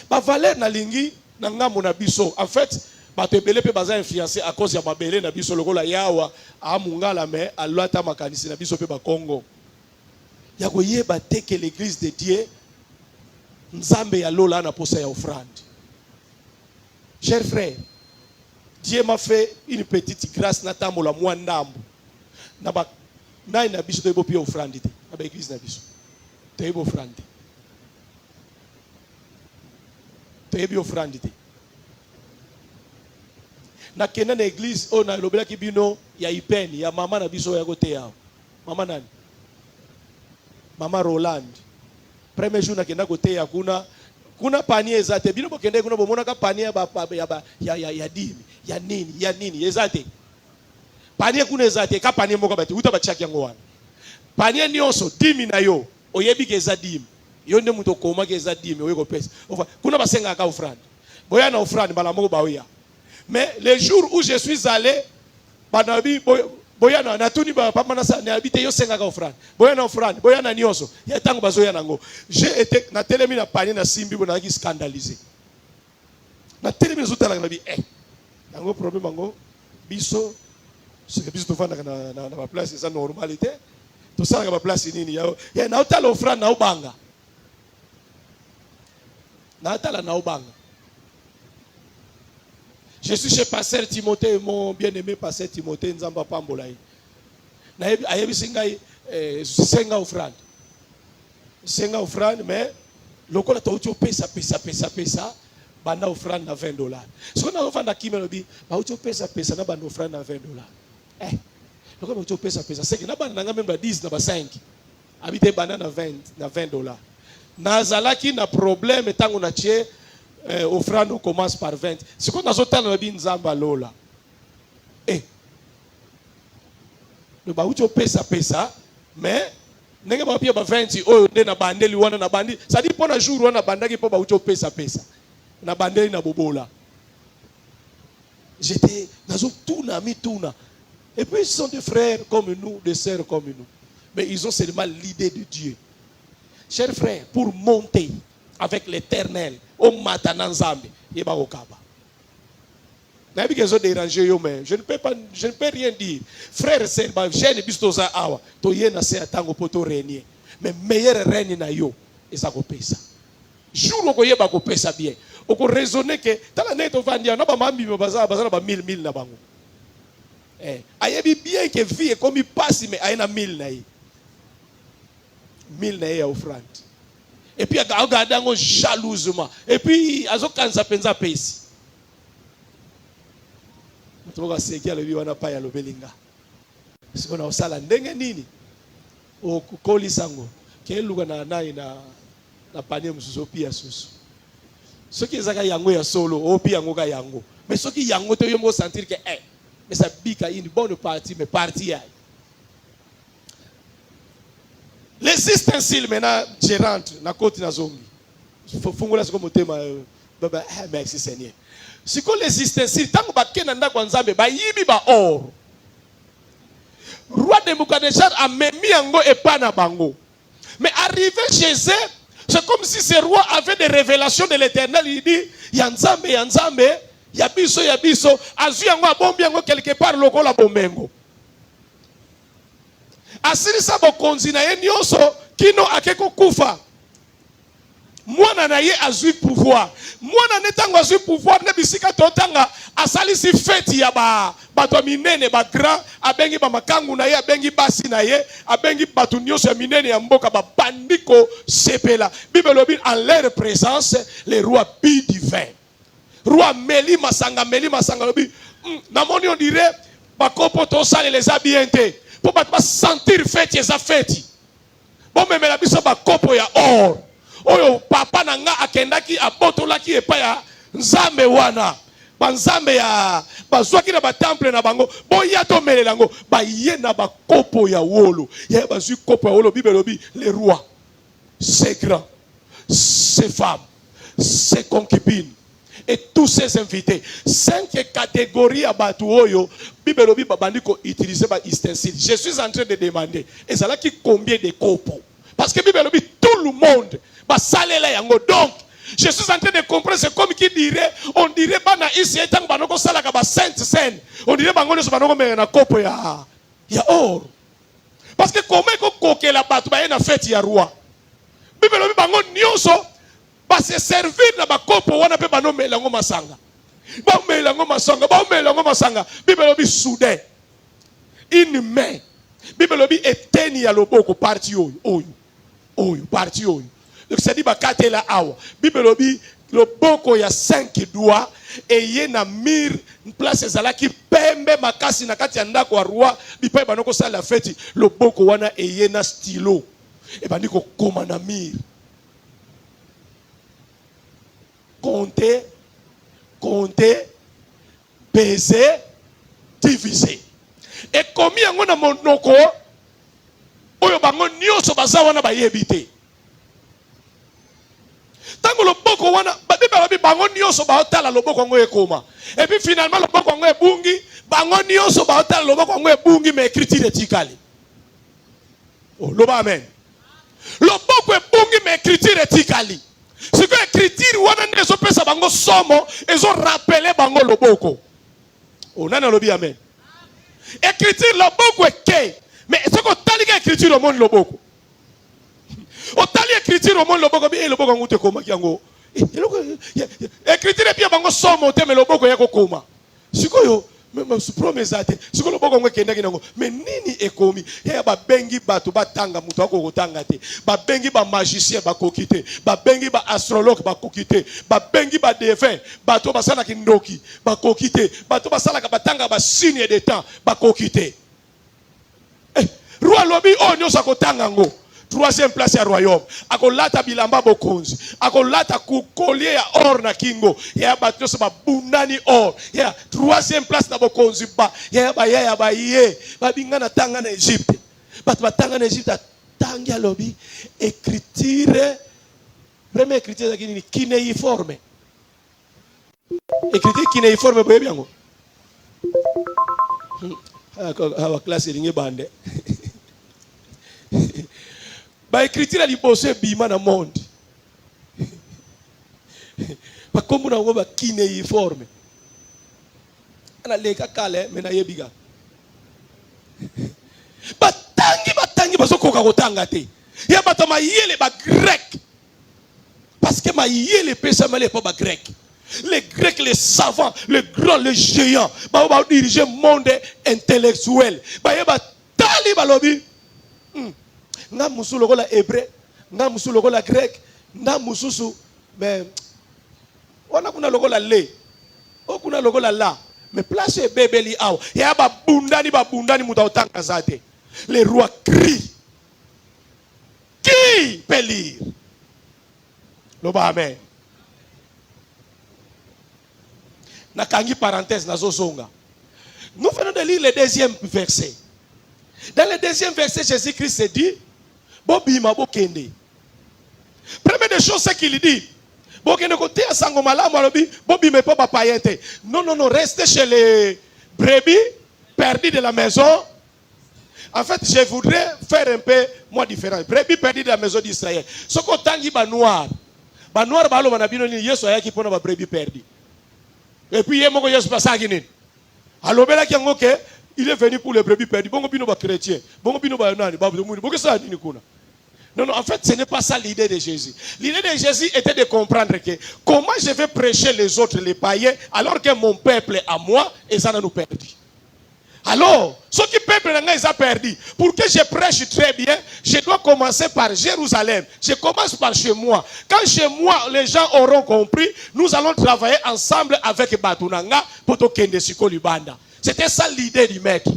Ba valeur na lingi na ngambo na biso. En fait, bato ebele pe baza influencé à cause ya babele na biso lokola yawa a mungala mais a lota makanisi na biso pe ba Congo. Ya ko yeba te que l'église de Dieu Nzambe ya lola na posa ya offrande. Chers frères, Dieu m'a fait une petite grâce na tambo la mwandambo. Na ba na biso to ebopi offrande te. Na ba église na biso. To ebo offrande. To ebi offrande te. Na kena na église o na lobela ki bino ya ipeni ya mama na biso ya kote yao. Mama nani? Mama Roland. Premier jour na kenda kote ya kuna panier ezate bino bokende kuna bomona ka panier ya dimi ya nini ezate panier kuna ezate ka panier moko bati uta bachaki yango wana panier nyonso dimi na yo oyebi ke eza dimi yo nde muto koma ke eza dimi oyeko pesa kuna basenga ka offrande boya na offrande bala moko baoya mais le jour où je suis allé banabi boya na tuni ba papa na sa na habite yo senga ka offrande boya na offrande boya na nyonso ya tango bazoya nango j'ai été na telemi na panier na simbi bona ki scandalisé na telemi zotala na bi nango problème nango biso ce que biso to fanda na ba place ça normalité to sala ba place nini ya na otala offrande na obanga na otala na obanga. Je suis chez Pasteur Timothée, mon bien-aimé Pasteur Timothée, Nzamba Pambolaï. Ayebi singai senga offrande. Senga offrande, mais lokola taucho pesa, banda offrande na $20. Ce qu'on a offrande à qui me dit, taucho pesa na banda offrande na $20. Lokola taucho pesa, c'est que na banda nga même 10 na ba 5. Habite banda na $20. Nazalaki na problème tango na tie offrande on commence par 20. C'est qu'on a sauté dans le bin Nzamba lola. Le baoucho pesa, mais nenge ba pia ba 20 oyo nde na bandeli wana na bandi. Ça dit pona jour wana bandaki po baoucho pesa. Na bandeli na bobola. J'étais nazo tuna mi tuna. Et puis ils sont des frères comme nous, des sœurs comme nous. Mais ils ont seulement l'idée de Dieu. Chers frères, pour monter avec l'Éternel au matin Nzambe yeba okaba na bi kezo déranger yo mais je ne peux rien dire frère c'est ba jeune bistoza awa to yena se atango poto renier mais meilleur règne na yo eza ko pesa jour ko yeba ko pesa bien oko raisonner que tala neto vandia na ba mambi baza ba 1000 na bango ayebi bien que vie comme il passe mais aina 1000 na yi 1000 na ya offrande. Et puis, il regarde jalousement. Et puis, il a kanza penza pesi. Tu vois, c'est qu'il y a le pas ya le belinga. C'est qu'on a au sala ndenge nini. O koli sango. Quel luga na na panier mususu pia susu. Ce qui est yango ya solo, o pia yango ka yango. Mais ce qui yango te yongo sentir que mais ça bika une bonne partie, mais partie aille. Les ustensiles maintenant, je rentre, na côté na zongi. Fungola c'est comme thème, merci Seigneur. Si que les ustensiles, tant que bakena nda kwa Nzambe, ba yibi ba or. Roi de Nebukadnezar a mis yango epana bango. Mais arrivé chez eux, c'est comme si ce roi avait des révélations de l'Éternel. Il dit, ya Nzambe, Yabiso, azu yango abombi yango quelque part lokola bomengo. Asili sa bokonzi na ye nyonso kino akeko kufa. Mwana na ye azui pouvoir. Mwana netango azui pouvoir ne bisika totanga asali si feti ya bato minene ba grand abengi ba makangu na ye abengi basi na ye abengi bato nyonso ya minene ya mboka ba bandiko sepela. Bible lobi en leur présence les rois bi du vin. Roi meli masanga lobi na moni on dirait ba kopo to sale les habienté pour ba sentir feti eza feti. Bon memela biso ba kopo ya or. Oyo papa nanga akendaki abotolaki epa ya nzambe wana banzambe ya bazwaki na batemple na bango boya to melelango baye na bakopo ya wolo ya bazwi kopo ya wolo. Bible lobi les rois, ces grands, ces femmes, ces concubines et tous ces invités, 5 catégories à batu oyo Bible lobi babandi ko utiliser ba ustensile. Je suis en train de demander et ça là qui combien de copeaux, parce que Bible lobi tout le monde donc, je suis en train de comprendre, c'est comme qui dirait, on dirait, bana ici, etant banoko salaka ba sainte scène, on dirait, bango so banoko me na kopo ya or. Parce que comment koke la batu ba na fête ya roi. Bible lobi bango nyonso ba se servir na ba kopo wana pe bano melango masanga. Ba melango masanga. Bible lobi soudain. Une main. Bible lobi eteni ya loboko parti oyo parti oyo. Donc ça dit bakate la awa. Bible lobi le boko ya 5 doigts et ye na mir place ezala ki pembe makasi na kati ya ndako wa roi bipai banoko sala la fête le boko wana et ye na stylo et bandiko koma na mir. Compter, peser, diviser. Et komi yango na monoko oyo bango nyonso baza wana bayebite. Tango loboko wana babi bango nyonso baotala loboko ngo ekoma. Et puis finalement loboko ngo ebungi, bango nyonso baotala loboko ngo ebungi mais écriture etikali. Oh, loba amen. Loboko ebungi mais écriture etikali. Ce que écriture wana nezo pesa bango somo ezo rappeler bango loboko. Oh, nana lobi amen. Écriture loboko eke, mais ce que talika écriture au monde loboko. O tali écriture au monde loboko bi loboko ngute koma kiango. Écriture pia bango somo te me loboko yako koma. Sikoyo me promesse ate. Siko loboko ngo kenda kinango. Mais nini ekomi? Ya ba bengi bato batanga muto ako kotanga te. Ba bengi ba magicien ba kokite. Ba bengi ba astrologue ba kokite. Ba bengi ba devin bato basala kindoki ba kokite. Bato basala ka batanga ba signe de temps ba kokite. Roi lobi o nyosa kotanga ngo. 3e place ya royaume. Akolata bilamba bokonzi. Akolata collier ya or na kingo. Ya bato se ba bundani or. Ya 3e place na bokonzi ba. Ya ba ye. Ba bingana tanga na Egypte. Bato batanga na Egypte tangia lobi écriture. Première écriture ni kinéiforme. Écriture kinéiforme boye biango. Hawa classe linge bande. Ba écriture liboso bima na monde. Ba komu na ngo ba kinéiforme. Ana leka kale mena yebiga. Batangi basokoka kotanga te. Ya bato mayele ba grec. Parce que mayele pesa male pas ba grec. Les Grecs, les savants, les grands, les géants, ba diriger monde intellectuel. Ba yeba tali balobi. Nga musu lokola hébreu, nga musu lokola grec, nga mususu mais wana kuna lokola le. O kuna lokola la. Mais place bebeli aw. Ya ba bundani mutaotanga zate. Les rois crient. Qui peut lire? Loba amen. Nakangi parenthèse nazozonga. Nous venons de lire le 2e verset. Dans le 2e verset, Jésus-Christ se dit Bobima bokende. Première des choses c'est qu'il dit. Bokende côté à sango malamu alobi bobima pas papayenté. Non, restez chez les brebis perdus de la maison. En fait, je voudrais faire un peu moins différent. Brebis perdus de la maison d'Israël. Ce qu'on tangi ba noir. Ba noir ba lo manabino ni Yesu ayaki pona ba brebis perdus. Et puis, il y a mon Yesu passage. Alors, il est venu pour les brebis perdues. Bon, bino ba chrétien. Bon, bino ba nani. Bon, ça dit kuna. Non, en fait, ce n'est pas ça l'idée de Jésus. L'idée de Jésus était de comprendre que comment je vais prêcher les autres, les païens, alors que mon peuple à moi, et ça nous perdu. Alors, ce qui peuple ils ont perdu. Pour que je prêche très bien, je dois commencer par Jérusalem. Je commence par chez moi. Quand chez moi, les gens auront compris, nous allons travailler ensemble avec Batunanga pour Tokende Siko Libanda. C'était ça l'idée du maître.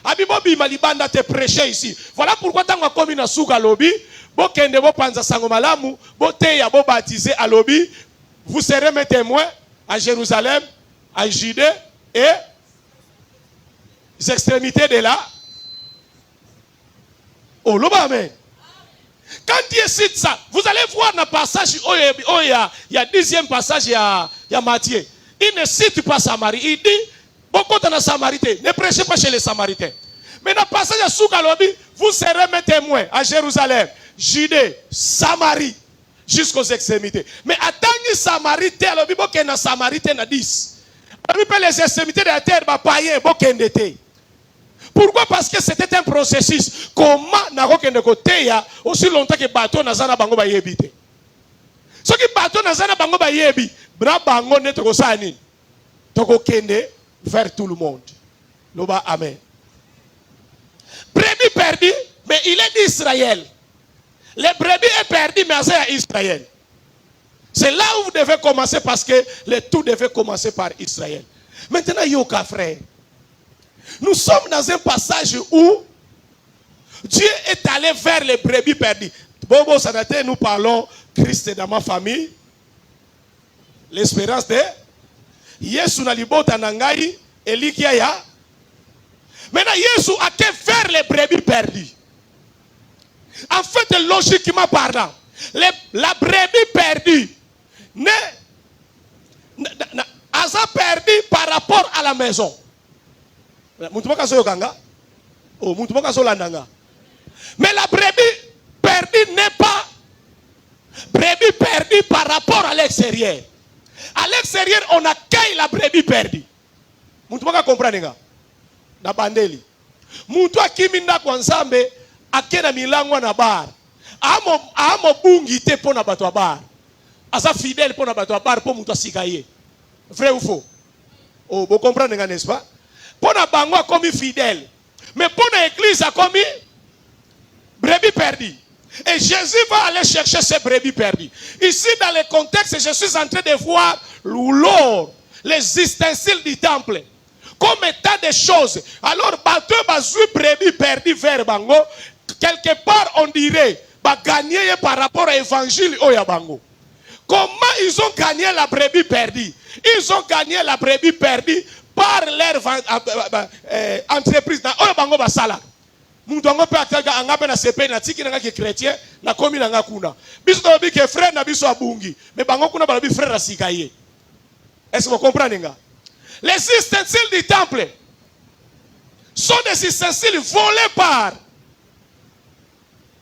Abibobi malibanda te prêcher ici. Voilà pourquoi tant que comme na souka lobby, bo kende bo panza sango malamu, bo teya bo baptisé à lobby, vous serez mes témoins à Jérusalem, à Judée et les extrémités de là. Oh loba amen. Quand Dieu cite ça, vous allez voir dans le passage, il y a 10e passage, il y a Matthieu. Il ne cite pas Samarie, il dit beaucoup de Samaritains, ne prêchez pas chez les Samaritains. Mais dans le passage à Soukalobi, vous serez mes témoins à Jérusalem, Judée, Samarie, jusqu'aux extrémités. Mais attendez Samaritains, le Bible qui est dans Samaritains na 10. Les extrémités de la terre, païens, pourquoi? Parce que c'était un processus. Comment n'a-t-on côté aussi longtemps que bateau n'a pas bango ba yebite. Ce qui bateau n'a pas bango ba yebi, bra bango ne to sani. Toko kende vers tout le monde. Loba amen. Brebis perdu, mais il est d'Israël. Les brebis est perdu, mais c'est à Israël. C'est là où vous devez commencer parce que le tout devait commencer par Israël. Maintenant, Yoka frère. Nous sommes dans un passage où Dieu est allé vers les brebis perdues. Bobo Sanate, nous parlons Christ dans ma famille. L'espérance de Yesu Nalibota Nangai, Elikiaya. Maintenant, Yesu a été vers les brebis perdues. En fait, logiquement parlant, la brebis perdue a perdu par rapport à la maison. Mais la brebis perdue n'est pas brebis perdue par rapport à l'extérieur. À l'extérieur, on accueille la brebis perdue. Vous comprenez? Na bandeli. Muntu akiminda kwa nzambe akena milango na bar. Amo bungi te pona bato wa bar. Asa fidèle pona bato wa bar po muntu asikaye. Vrai ou faux? Oh, vous comprenez, n'est-ce pas? Pona bango comme fidèle. Mais pona église a comme brebis perdu. Et Jésus va aller chercher ces brebis perdues. Ici, dans le contexte, je suis en train de voir l'or, les ustensiles du temple. Comme état de choses. Alors, bateau bazou brebis perdu vers bango. Quelque part, on dirait, gagner par rapport à l'évangile oya bango. Comment ils ont gagné la brebis perdue? Ils ont gagné la brebis perdue par leur entreprise. Oya bango basala. Mundongo pe ataga angabe na sepe na tiki na ngaki chrétien na komi na ngakuna. Biso to bi ke frère na biso abungi. Mais bango kuna balobi frère asikaye. Est-ce que vous comprenez? Les ustensiles du temple sont des ustensiles volés par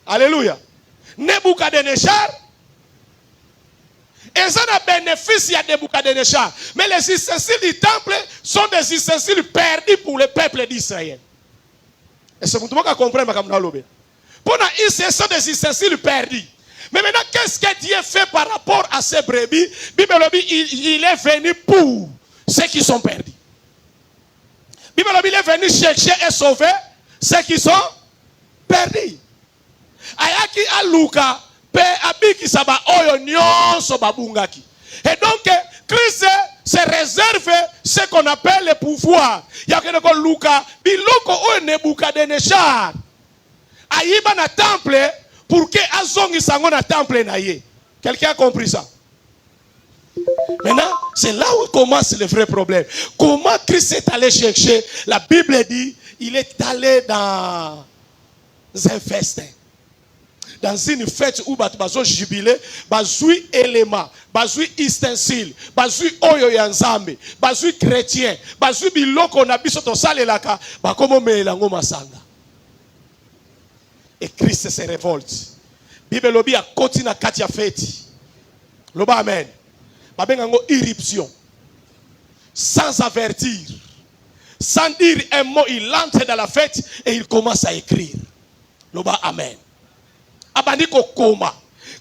Alléluia Nebuchadnezzar. Et ça a bénéfice à Nebuchadnezzar. Mais les ustensiles du temple sont des ustensiles perdus pour le peuple d'Israël. Est-ce que vous comprenez? Pour nous, ce sont des ustensiles perdus. Mais maintenant, qu'est-ce que Dieu fait par rapport à ces brebis? Il est venu pour ceux qui sont perdus. Il est venu chercher et sauver ceux qui sont perdus. Ayaki aluka pe abiki saba oyo nyonso babungaki. Et donc Christ se réserve ce qu'on appelle le pouvoir. Yakene ko luka biloko oyo Nebuchadnezzar ayiba na temple pour que azongi sango na temple na ye. Quelqu'un a compris ça? Maintenant, c'est là où commence le vrai problème. Comment Christ est allé chercher? La Bible dit, il est allé dans un festin. Dans une fête où bazo jubilé, bazoui élément, bazoui ustensile, bazoui oyo yanzambe, bazoui chrétien, bazoui biloko na biso to salelaka, bakomo melango masanga. Et Christ se révolte. Bible lobi a continue kati ya fête. Loba amen. Babengango irruption. sans avertir, sans dire un mot, il entre dans la fête et il commence à écrire. Loba amen. Abandi kokoma.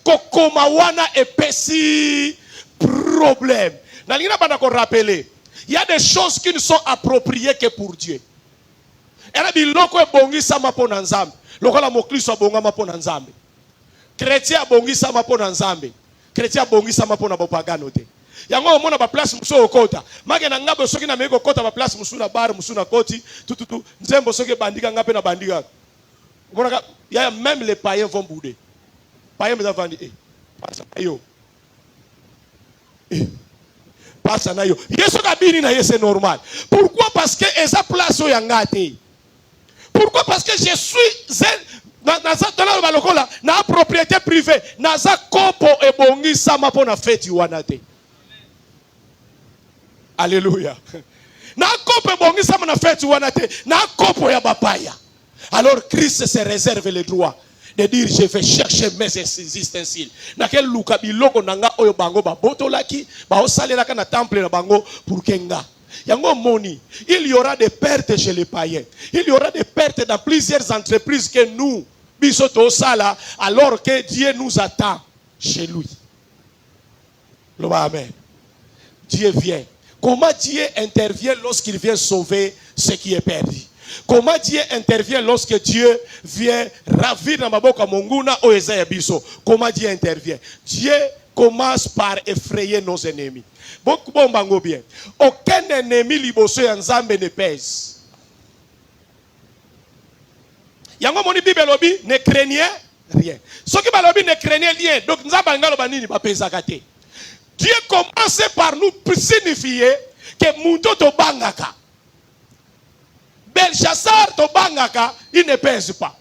Kokoma wana epesi problème. Nalina banda ko rappeler. Il y a des choses qui ne sont appropriées que pour Dieu. Era biloko ebongisa mapona nzambe. Lokola mokristo abonga mapona nzambe. Chrétien abongisa mapona nzambe. Chrétien abongisa mapona bopagano te. Yango omona ba place muso okota. Mage na ngabo soki na meko kota ba place musu na bar musu na koti tututu nzembo soki bandika ngape na bandika. Omona ya même les païens vont bouder. Païens me vont dire passe yo. Passe na yo. Yeso kabini na c'est normal. Pourquoi? Parce que esa place o yangate. Pourquoi? Parce que je suis na propriété privée. Naza kopo ebongi sama pona fête wana te. Alléluia. Na kopo ebongi sama na fête wana te. Na kopo ya bapaya. Alors Christ se réserve le droit de dire je vais chercher mes ustensiles. Na quel luka biloko nanga oyo bango ba botolaki ba osalelaka na temple na bango pour kenga. Yango moni, il y aura des pertes chez les païens. Il y aura des pertes dans plusieurs entreprises que nous bisoto sala alors que Dieu nous attend chez lui. Amen. Dieu vient. Comment Dieu intervient lorsqu'il vient sauver ce qui est perdu? Comment Dieu intervient lorsque Dieu vient ravir dans maboka monguna o ezaya biso? Comment Dieu intervient? Dieu commence par effrayer nos ennemis. Beaucoup bon bango bien. Aucun ennemi liboso ya nzambe ne pèse. Yango moni Bible lobi ne craignez rien. Ce qui balobi ne craignez rien. Donc nzamba ngalo banini ba pesa kate. Dieu commence par nous signifier que mundo to bangaka. Belshazzar to bangaka, il ne pèse pas.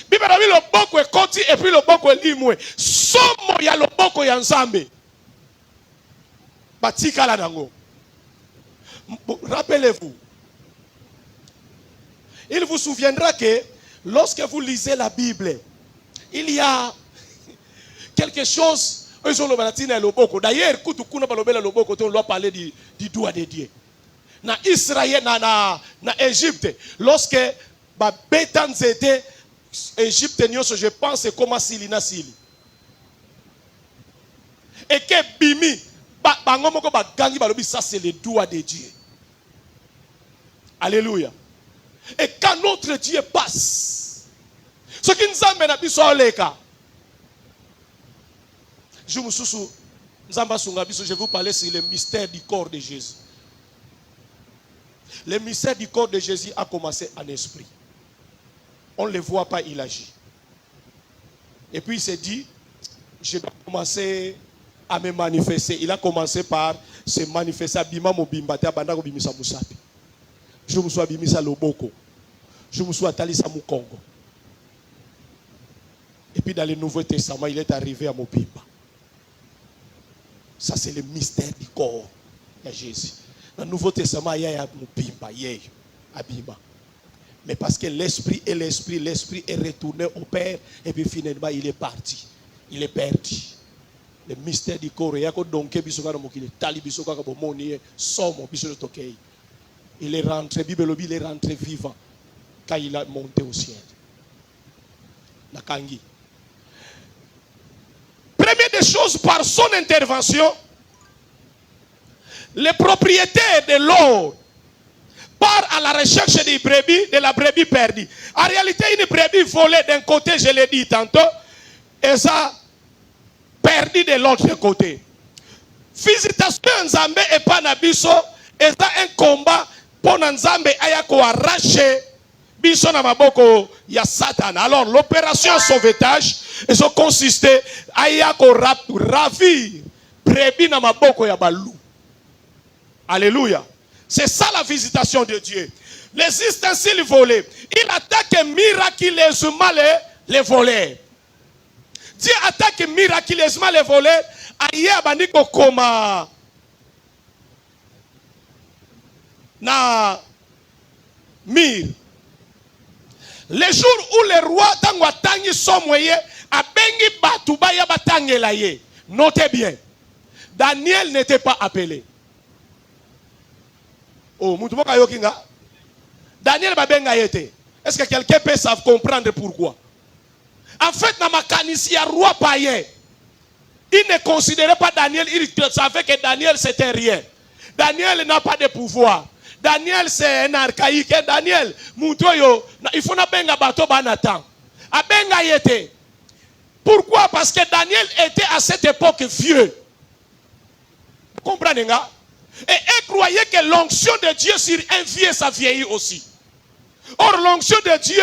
Bible lobi le boko e koti et puis le boko e limwe. Somo ya le boko ya nzambe. Batika la nango. Rappelez-vous. Il vous souviendra que lorsque vous lisez la Bible, il y a quelque chose. D'ailleurs, on doit parler du doigt de Dieu. Na Israël, na Égypte, lorsque les bétans étaient Égypte, je pense, c'est comme Sili na Sili. Et que Bimi, ça c'est le doigt de Dieu. Alléluia. Et quand notre Dieu passe, ce qui nous amène à Bissoleka, je vais vous parler sur le mystère du corps de Jésus. Le mystère du corps de Jésus a commencé en esprit. On ne le voit pas, il agit. Et puis il s'est dit, je dois commencer à me manifester. Il a commencé par se manifester. Je me suis abimisa loboko. Je me suis attali sa Mukongo. Et puis dans le Nouveau Testament, il est arrivé à Mobimba. Ça c'est le mystère du corps de Jésus. Dans le Nouveau Testament, il y a Mobimba, il y a Abima. Mais parce que l'esprit est retourné au Père, et puis finalement il est parti. Il est perdu. Le mystère du corps, il est rentré, il est rentré vivant quand il a monté au ciel. La Kangi. Première des choses, par son intervention, les propriétaires de l'or part à la recherche des brebis, de la brebis perdue. En réalité, une brebis volée d'un côté, je l'ai dit tantôt, et ça perdu de l'autre côté. Visitation Nzambe et pas Nabiso, et ça un combat pour Nzambe ayako arracher biso na maboko ya Satan. Alors l'opération sauvetage, ils ont consisté ayako ravir brebis na maboko ya balou. Alléluia. C'est ça la visitation de Dieu. Les ustensiles volés, il attaque miraculeusement les voleurs. Dieu attaque miraculeusement les voleurs. Aïe abaniko koma na mir. Le jour où le roi tangwa tangi somweye abengi batuba ya batangela ye. Notez bien. Daniel n'était pas appelé. Oh, Moutumoka Yokinga. Daniel Babenga yete. Est-ce que quelqu'un peut comprendre pourquoi? En fait, dans ma canisse, roi païen. Il ne considérait pas Daniel, il savait que Daniel c'était rien. Daniel n'a pas de pouvoir. Daniel c'est un archaïque. Daniel, il faut na benga bato banatan. A benga yete. Pourquoi? Parce que Daniel était à cette époque vieux. Vous comprenez? Et il croyait que l'onction de Dieu sur un vieux, ça vieillit aussi. Or, l'onction de Dieu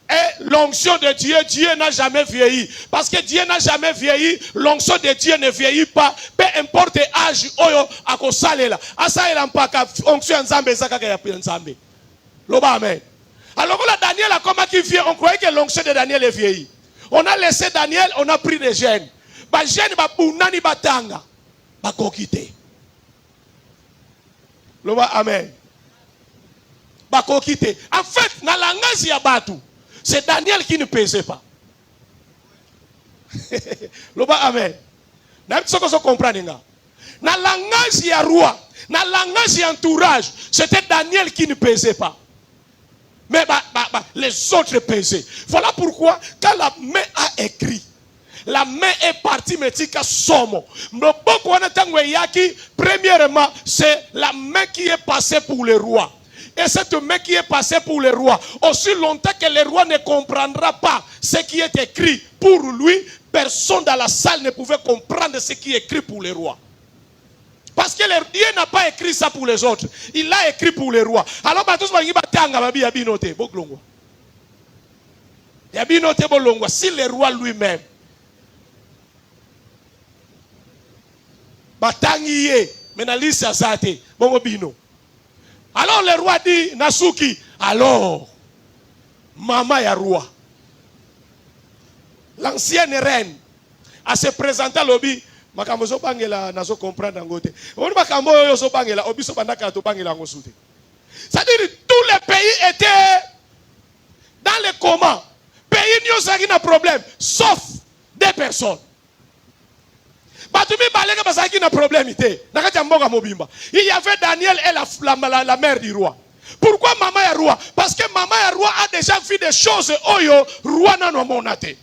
est l'onction de Dieu. Dieu n'a jamais vieilli. Parce que Dieu n'a jamais vieilli, l'onction de Dieu ne vieillit pas. Peu importe l'âge, oyo akosalela. Asalela mpaka onction nzambe zakaka ya nzambe. Loba amen. Alors là, Daniel a comment qui vient? On croyait que l'onction de Daniel est vieilli. On a laissé Daniel, on a pris des gènes. Ba gènes ba bunani batanga. Ba kokite. Loba amen. Bakokite. En fait, dans la langage ya batu, c'est Daniel qui ne pesait pas. Loba amen. N'a pas ce comprendre nga. Dans la langage ya roi, dans la langage ya entourage, c'était Daniel qui ne pesait pas. Mais les autres pesaient. Voilà pourquoi quand la main a écrit, la main est partie, mais tika somo. Premièrement, c'est la main qui est passée pour le roi. Et cette main qui est passée pour le roi, aussi longtemps que le roi ne comprendra pas ce qui est écrit pour lui, personne dans la salle ne pouvait comprendre ce qui est écrit pour le roi. Parce que Dieu n'a pas écrit ça pour les autres. Il l'a écrit pour les rois. Alors, si le roi lui-même, alors le roi dit, Nasuki, alors, maman ya roi, l'ancienne reine, a se présenté à l'obi, makambo zo bangela nazo comprendre ngote. On makambo yo zo bangela obi so bandaka to bangela ngosute. C'est-à-dire tous les pays étaient dans le coma. Pays n'y a pas de problème, sauf des personnes. Batumi balega basaki na problème ité. Nakati mboga mobimba. Il y avait Daniel et la mère du roi. Pourquoi maman ya roi? Parce que maman ya roi a déjà vu des choses oyo roi na no monate.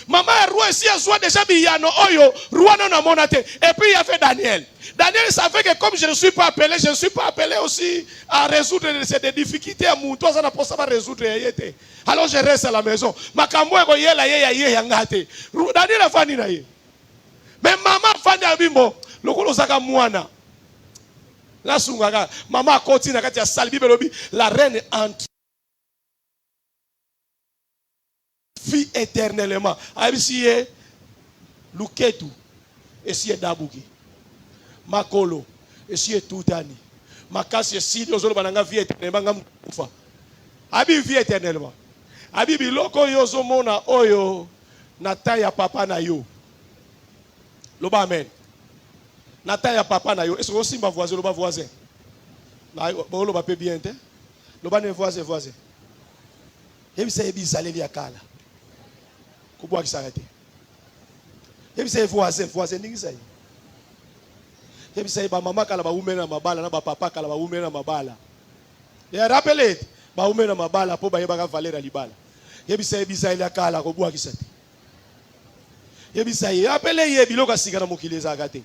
Maman et roi ici a déjà biyano oyo roi non a monate. Et puis il y a fait Daniel. Daniel savait que comme je ne suis pas appelé aussi à résoudre ces difficultés à mon toi ça n'a pas ça va résoudre yete. Alors je reste à la maison. Makambo eko yela ye yangate. Daniel a fani na ye. Mais maman fani abimbo lokolo saka mwana. La sungaga maman continue kati ya salle bibelobi la reine entre vie éternellement. Aïsiye Luketu, esiye Dabuki, Makolo, esiye Tutani, Makasi esiye ozolo bananga vie éternellement ngamufa. Abi vie éternellement. Abi biloko yozo mona oyo nataya papa na yo. Loba amen. Nataya papa na yo. Est-ce que simba voisin loba voisin? Na loba pe bien te. Loba ne voisin. Ebisa ebizaleli akala. Kubo akisarete. Ebisa voisin ningisa yi. Ebisa ba mama kala ba umena mabala na ba papa kala ba umena mabala. Ya rappelé ba umena mabala po ba yeba valera libala. Ebisa ebizaleli akala kubo akisate. Ebisa yi appelé ye biloko sika na mokili ezakate.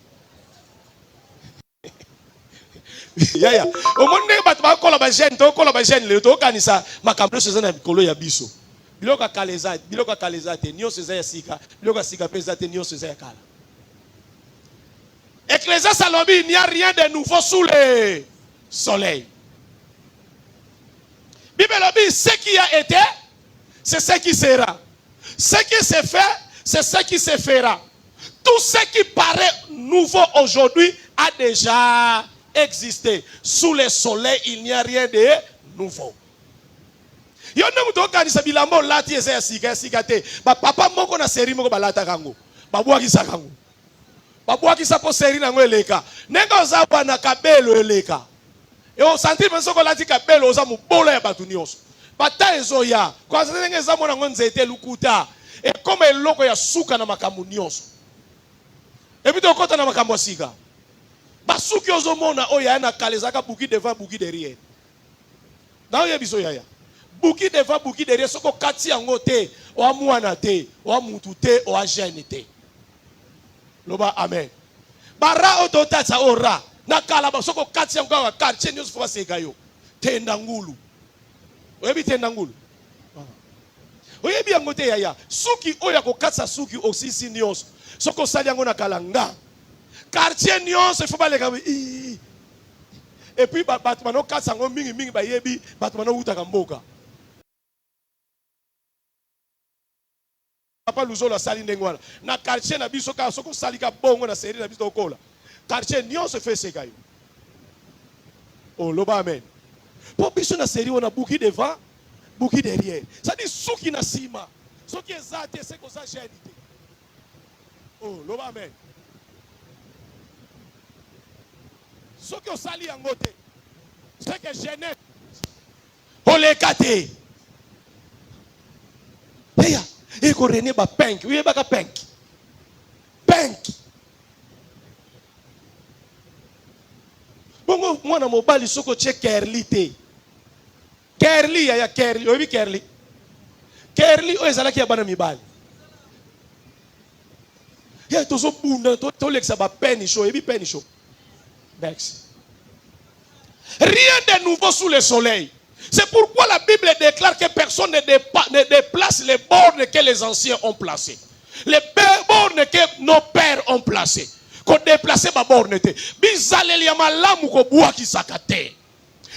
Ya. Omonde bat ba kola ba jeune le to kanisa makambo so na bikolo ya biso. Biloka kalezate, nyo seza ya sika, biloka sika pezate, nyo seza ya kala. Ecclésiaste Salobi, il n'y a rien de nouveau sous le soleil. Bible dit, ce qui a été, c'est ce qui sera. Ce qui s'est fait, c'est ce qui se fera. Tout ce qui paraît nouveau aujourd'hui a déjà existé. Sous le soleil, il n'y a rien de nouveau. Yonde mutoka ni sabilamo lati eza sika te. Ba papa moko na seri moko balata kango. Babwakisa kango. Babwakisa po seri na ngweleka. Nenga oza bana kabelo eleka. E o sentir mensoko lati kabelo oza mubola ya batu nyonso. Bata ezoya. Kwa nzenge eza mona ngonzete lukuta. E comme eloko ya suka na makambo nyonso. E bito kota na makambo sika. Basuki ozo mona oya na kalezaka buki devant buki derrière. Dans les biso yaya. Bouki devant, bouki derrière. Soko kati yango te. Oa mouana te. Oa moutou te. Oa gêne te. Loba amen. Bara otota sa ora. Na kalaba soko kati yango wa quartier nyos fwa segayo. Tendangulu. Oyebi tendangulu. Oyebi yango te yaya. Suki oya ko katsa suki osisi nyos. Soko sali yango na kalanga. Quartier nyos fwa le kabi. Et puis batmano katsa yango mingi mingi ba yebi batmano utaka mboka. Papa luzo la sali ndengwana. Na quartier na biso ka soko sali ka bongo na seri na biso kola. Quartier nyos fait segayo. Oh loba amen. Pour biso na seri on a bouki devant. Bouki derrière. Ça dit souki na sima. Souki ezate c'est comme ça génité. Oh, l'homme amen. Souki osali angote. C'est que gêné. Olekate. Heya, eko rene ba penk. Oui ba ka penk. Penk. Bongo mwana mobali soko che kerlite. Kerli ya Kerli, oyebi Kerli. Kerli o ezalaki ya bana mibali. Ya tozo bunda to leksa ba penicho, oyebi penicho. Bex. Rien de nouveau sous le soleil. C'est pourquoi la Bible déclare que personne ne déplace les bornes que les anciens ont placées. Les bornes que nos pères ont placées. Qu'on déplace ma borne te. Bizaleli ya malamu ko buaki sakate.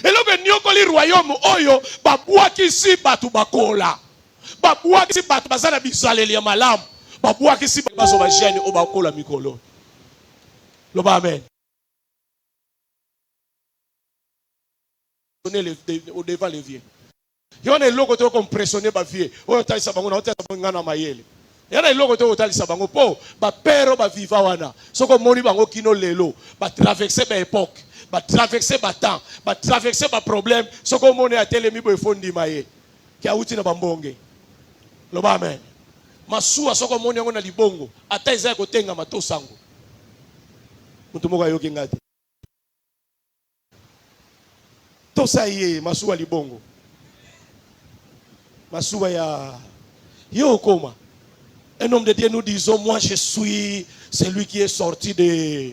Et là, le royaume oyo babouaki si batu bakola. Babouaki si batu bazana bizaleli ya malamu. Babouaki si bazo ba gêne o bakola mikolo. Loba amen. Au devant les vieux. Yona eloko to compressionner ba vieux. Oyo talisa bango na otesa bango na mayele. Yana eloko to talisa bango po ba pero ba viva wana. Soko moni bango kino lelo ba traverser ba époque. Va traverser ba temps, va traverser ba problème, ce qu'on monnaie à télé mi bo fondi maye. Ki a uti na bambonge. Loba amen. Masuwa soko monnaie ngona libongo, ata iza ko tenga matosango. Mutu moko ayoki ngati. Tosa ye masuwa libongo. Masuwa ya yo koma. Un homme de Dieu nous disons moi je suis celui qui est sorti de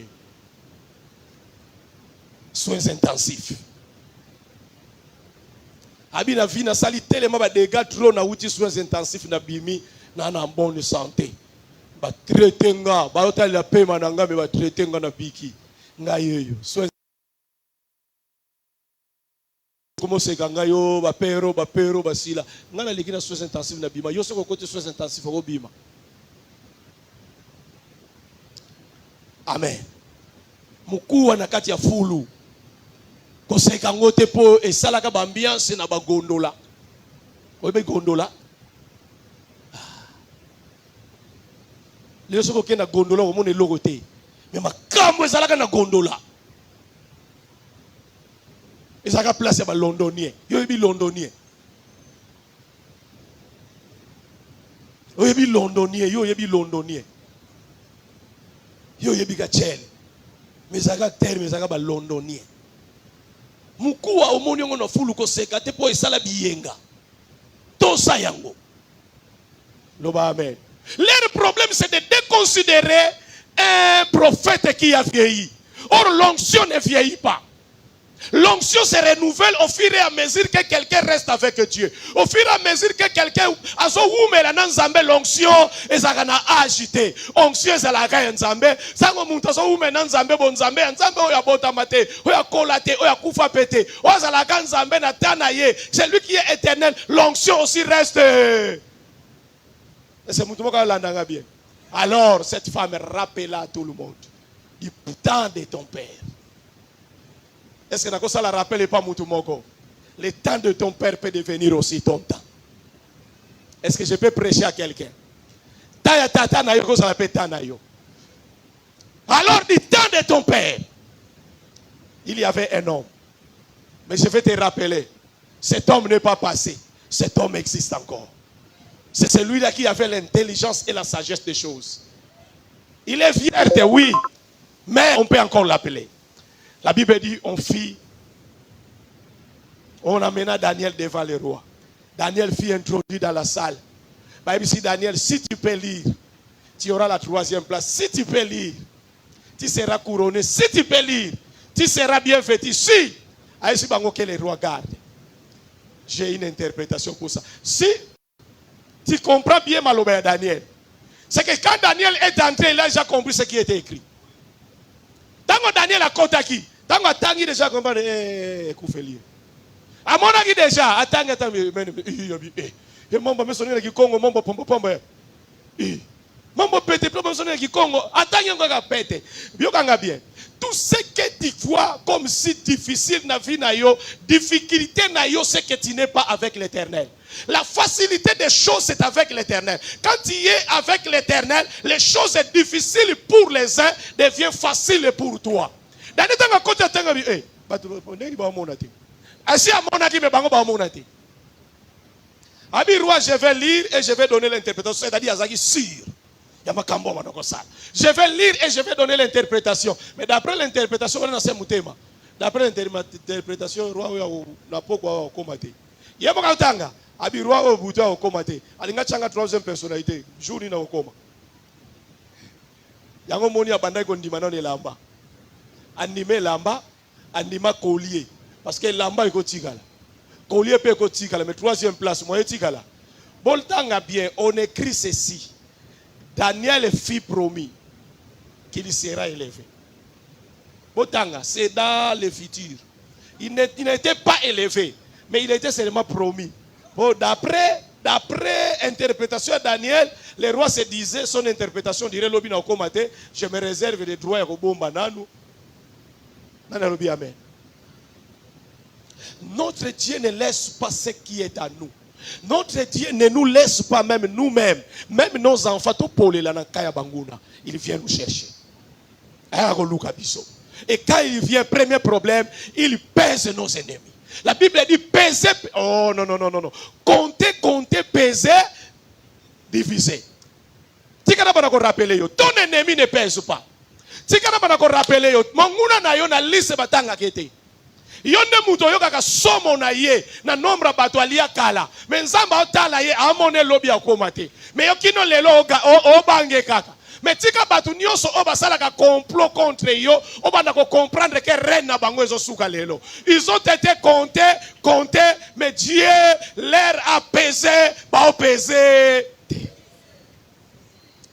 soins intensifs. Abina vina sali tellement ba dégâts trop na outil soins intensifs na bimi na bonne santé. Ba traiter nga, ba otali la paix mananga me ba traiter nga na biki. Nga yeyo. Soins comment c'est ganga yo ba pero ba sila. Nga na liki na soins intensifs na bima. Yo soko côté soins intensifs ko bima. Amen. Mukuwa na kati ya fulu. Koseka ngote po esalaka ba ambiance na ba gondola. Oyebe gondola? Leo soko kena gondola omone logo te. Mais makambo ezalaka na gondola. Ezaka place ya ba londonien. Yo yebi londonien. Oyebi londonien, yo yebi londonien. Yo yebi gachel. Mais ezaka terme ezaka ba londonien. Mukuwa omoni ngo na fulu ko seka te po esala biyenga. Tosa yango. Loba amen. Leur problème c'est de déconsidérer un prophète qui a vieilli. Or l'onction ne vieillit pas. L'onction se renouvelle au fur et à mesure que quelqu'un reste avec Dieu. Au fur et à mesure que quelqu'un azo wumela na nzambe l'onction ezakana agité. Onction ezalaka nzambe, sango muntu azo wumela nzambe bo nzambe, nzambe oya bota mate, oya kolate, oya kufa pete. Oya zalaka nzambe na tana ye. C'est lui qui est éternel, l'onction aussi reste. Et c'est muntu moka landanga bien. Alors cette femme rappela à tout le monde du temps de ton père. Est-ce que Nakosa la rappelle pas Moutoumoko? Le temps de ton père peut devenir aussi ton temps. Est-ce que je peux prêcher à quelqu'un? Alors du temps de ton père, il y avait un homme. Mais je vais te rappeler, cet homme n'est pas passé. Cet homme existe encore. C'est celui-là qui avait l'intelligence et la sagesse des choses. Il est vierge, oui, mais on peut encore l'appeler. La Bible dit, on fit On amena Daniel devant le roi. Daniel fut introduit dans la salle. Bible dit Daniel, si tu peux lire, tu auras la 3e place. Si tu peux lire, tu seras couronné. Si tu peux lire, tu seras bien vêtu. Si, aïe, que les rois gardent. J'ai une interprétation pour ça. Si tu comprends bien Malobé Daniel, c'est que quand Daniel est entré, il a déjà compris ce qui était écrit. Tant que Daniel a compté qui, tant que déjà compris, Koufeli. À mon avis déjà, attends, mambo mesonera ki Congo, mambo pombo pombo. Mambo pete, pombo mesonera ki Congo, attends nga pete. Biokanga bien. Tout ce que tu vois comme si difficile na vie na yo, difficulté na yo, c'est que tu n'es pas avec l'Éternel. La facilité des choses, c'est avec l'Éternel. Quand tu es avec l'Éternel, les choses difficiles pour les uns deviennent faciles pour toi. Dans les temps quand tu as dit, Asi à mon avis, mais bango ba monati. Abi roi, je vais lire et je vais donner l'interprétation. C'est-à-dire, Azaki sûr. Yamakambo manokosal. Je vais lire et je vais donner l'interprétation. Mais d'après l'interprétation, on a ce mutema. D'après l'interprétation, roi n'a pas quoi commater. Yamakatanga. Abi roi au bout au commater. Alinga changa 3e personnalité. Jour ni na okoma. Yango moni abandai kondimana ne lamba. Animé lamba, anima collier. Parce que lamba est kotikala. Collier peut kotikala, mais 3e place, moi etikala. Boltanga bien, on écrit ceci. Daniel fit promis qu'il sera élevé. Boltanga, c'est dans le futur. Il n'était pas élevé, mais il était seulement promis. Bon, d'après interprétation de Daniel, le roi se disait, son interprétation dirait lobi na okomate, je me réserve les droits au bomba nanu. Nana lobi amen. Notre Dieu ne laisse pas ce qui est à nous. Notre Dieu ne nous laisse pas même nous-mêmes. Même nos enfants, il vient nous chercher. Et quand il vient, premier problème, il pèse nos ennemis. La Bible dit peser. Oh non, non, non, non, non. Compter, compter, peser, diviser. Ton ennemi ne pèse pas. Yonde muto yoka ka somo na ye na nombre bato alia kala mais nzamba otala ye amone lobi akomate mais yokino lelo o bange kaka mais tika bato nyonso o basala ka complot contre yo o banda ko comprendre que reine na bango ezo suka lelo ils ont été comptés mais Dieu leur a pesé ba pesé.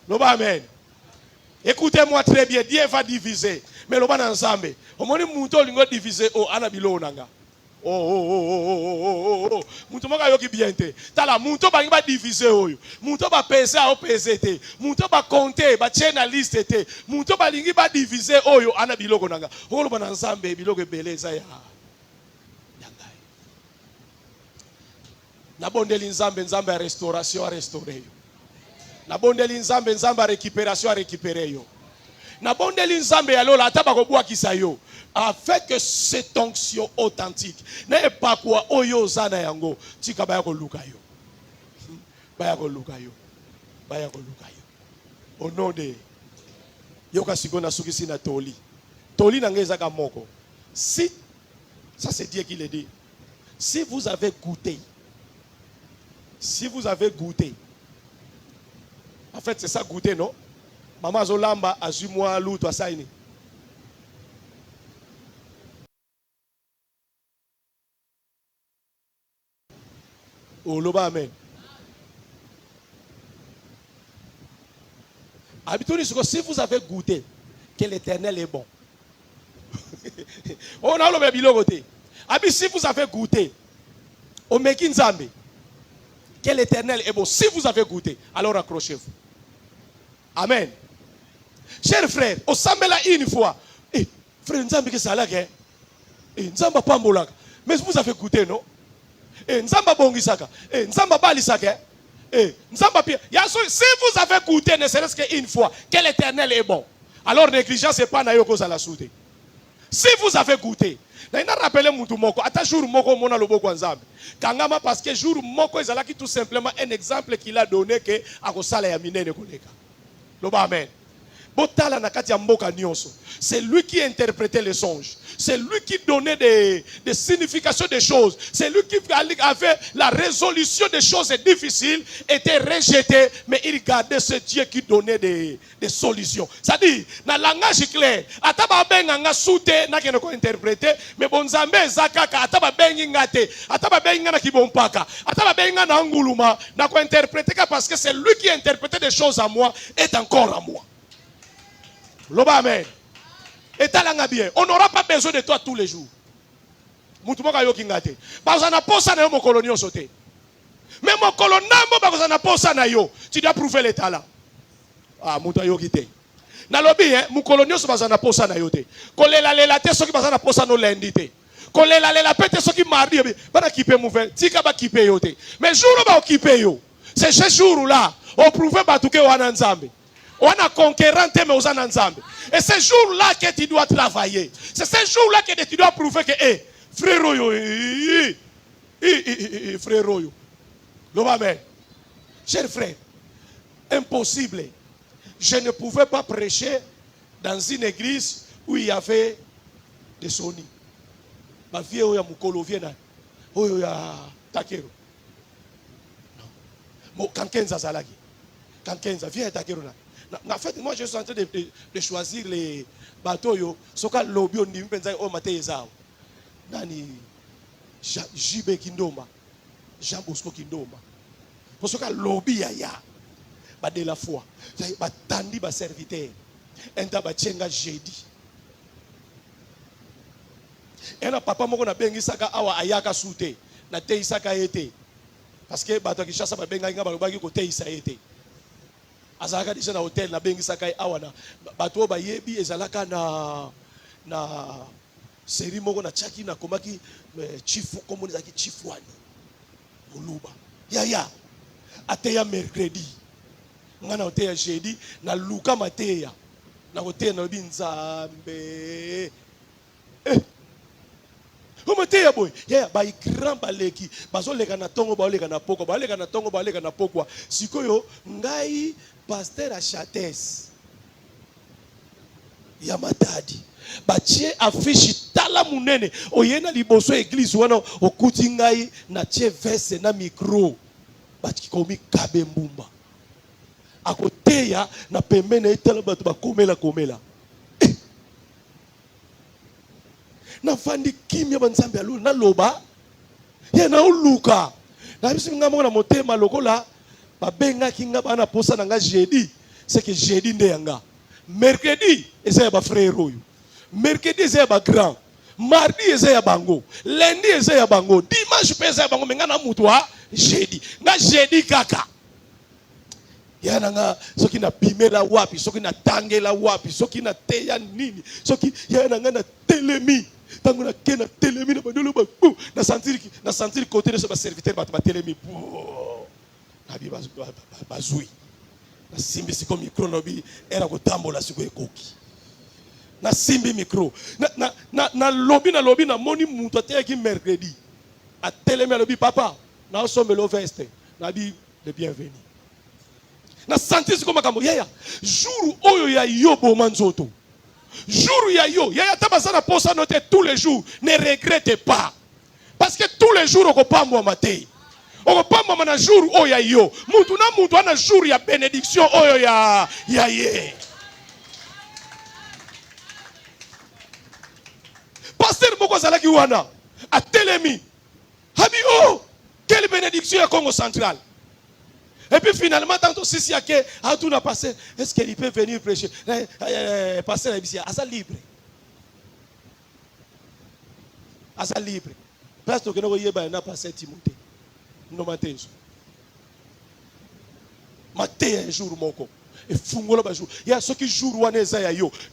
Loba amen. Écoutez-moi très bien, Dieu va diviser. Mais le ban ensemble. Au moment où nous avons divisé, oh, anabilo nanga. Oh. Mouto moka yoki bien te. Tala mouto ba ngi diviser oyo. Mouto ba peser o peser te. Mouto ba compter ba tiena liste te. Mouto ba lingi ba diviser oyo anabilo nanga. Olo ban ensemble biloko beleza ya. Yangai. Na bondeli nzambe nzambe ya restauration a restaurer yo. Na bondeli nzambe nzambe ya récupération a récupérer yo. Na bondeli nzambe ya lola ataba ko bwa kisayo avec cette onction authentique na pas quoi oyo zana yango tika baya ko luka yo baya ko luka yo au nom de yoka sikona sukisi na toli na ngeza ka moko. Si ça c'est Dieu qui le dit, si vous avez goûté, en fait c'est ça goûter, non? Maman Zolamba a su moi l'autre à saini. Oh loba amen. Habituellement, si vous avez goûté que l'Éternel est bon. On a le bilo côté. Si vous avez goûté au Mekinzambe que l'Éternel est bon, si vous avez goûté, alors accrochez-vous. Amen. Chers frères, au Sambela une fois, frère Nzambe que ça là que, Nzamba pambolaka, mais vous avez goûté non? Nzamba bongisaka, Nzamba balisaka, Nzamba pia. Si vous avez goûté ne serait-ce qu'une fois que l'Éternel est bon, alors négligence c'est pas na yoko za la soute. Si vous avez goûté, na ina rappelé mutu moko, ata jour moko mona loboko Nzambe. Kangama parce que jour moko ezalaki tout simplement un exemple qu'il a donné que akosala ya minene koleka. Loba amen. C'est lui qui interprétait les songes. C'est lui qui donnait des significations des choses. C'est lui qui avait la résolution des choses difficiles, était rejeté, mais il gardait ce Dieu qui donnait des solutions. C'est-à-dire, dans le langage clair, ataba benga soute na kene ko interpréter, mais bon zambe zakaka ataba bengi ngate, ataba benga na kibompaka, ataba benga na nguluma na ko interpréter parce que c'est lui qui interprétait des choses à moi est encore à moi. Loba amen. Et talanga bien. On n'aura pas besoin de toi tous les jours. Mutumoka yo kingate. Parce qu'on a posé na yo mon colonio sauté. Mais mon colonambo parce qu'on a posé na yo. Tu dois prouver les talents. Ah, mutu yo kite. Na lobi hein, mon colonio so parce qu'on a posé na yo te. Kolela lela te so ki parce qu'on a posé no lundi te. Kolela lela pete so ki mardi bana kipe mouvel. Tika ba kipe yo te. Mais jour ba kipe yo. C'est ce jour là, on prouve batuke wana nzambe. On a conquérant mais aux ensemble. Et c'est ce jour-là que tu dois travailler. C'est ce jour-là que tu dois prouver que, frère Royo, frère Royo. Amen. Cher frère, impossible. Je ne pouvais pas prêcher dans une église où il y avait des soni. Ma vie, il y a Moukolo, il y a Takero. Non. Quand Kenza Zalagi. Quand Kenza, viens Takero là. En fait, moi je suis en train de choisir les bateaux. Soka lobby on dit o matezao. Nani Jibe Kindoma, Jean Bosco Kindoma. Pour soka lobby ya ba de la foi. Ba tandi ba serviteur. Enta ba chenga jeudi. Ena papa moko na bengi saka awa ayaka sute na te isaka ete. Parce que bato ki chassa ba benga ngaba lobaki ko te isa ete. Azalaka déjà na hôtel na bengi sakai awana bato ba yebi ezalaka na série moko na chaki na komaki chifu komoni zaki chifu wani oluba ya ateya mercredi ngana hotel jeudi na luka mateya na hotel na binzambe Omoteya boy, ba grand baleki, bazoleka na tongo baleka na poko, baleka na tongo baleka na pokwa. Sikoyo ngai pasteur a Chates. Ya matadi. Batie affiche tala munene, oyena liboso église wana okuti ngai na tie verse na micro. Bati komi kabembumba. Akoteya na pembene etala batu bakomela. Na fandi kimya banzambe alu na loba ye na uluka na biso ngamo na motema lokola ba benga kinga bana posa na nga jeudi c'est que jeudi nde yanga mercredi eza ba frère oyo mercredi eza ba grand mardi eza ya bango lundi eza ya bango dimanche pesa ya bango menga na mutwa jeudi na jeudi kaka yana nga soki na bimela wapi soki na tangela wapi soki na teya nini soki yana nga na telemi tango na kena telemi na bandolo ba na sentir côté de ce serviteur ba telemi na bi bazui na simbi siko micro no bi era ko tambola siko ekoki na simbi micro na lobby na moni muto te ki mercredi a telemi lobi papa na sombe lo veste na bi le bienvenu na sentir siko makambo yaya jour oyo ya yobo manzoto jour ya yo yaya tabasana posa noter tous les jours ne regrette pas parce que tous les jours okopamwa matei okopamwa na jour oyo ya yo mutu na mutu ana jour ya bénédiction oyo ya ye pasteur moko zalaki wana a telemi habi quelle bénédiction ya Congo central. Et puis finalement, tant aussi si il y a tout n'a passé, est-ce qu'il peut venir prêcher? Pasteur à ça libre. À ça libre. Pasteur que nous voyons n'a pas Timothée. Nous matins. Matin un jour moko. Et fungola ba jour. Il y a ceux qui jouent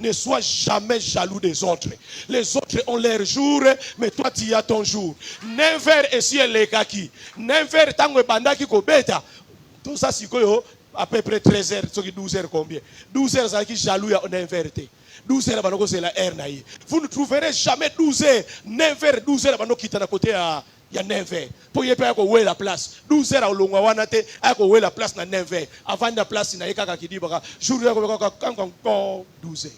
ne sois jamais jaloux des autres. Les autres ont leur jour, mais toi tu as ton jour. Never essayer les kaki. Never tango bandaki ko beta. Tout ça, c'est à peu près 13 heures, 12 heures combien? 12 heures, c'est qui jaloux, on a inverté. 12 heures, c'est la air. Vous ne trouverez jamais 12 heures, 9 heures, 12 heures, qui est à côté à Il y a 9h. Pour y faire où est la place. 12h au long wana te, où est la place na 9h. Avant la place na yeka ki di baka jour quand 12h.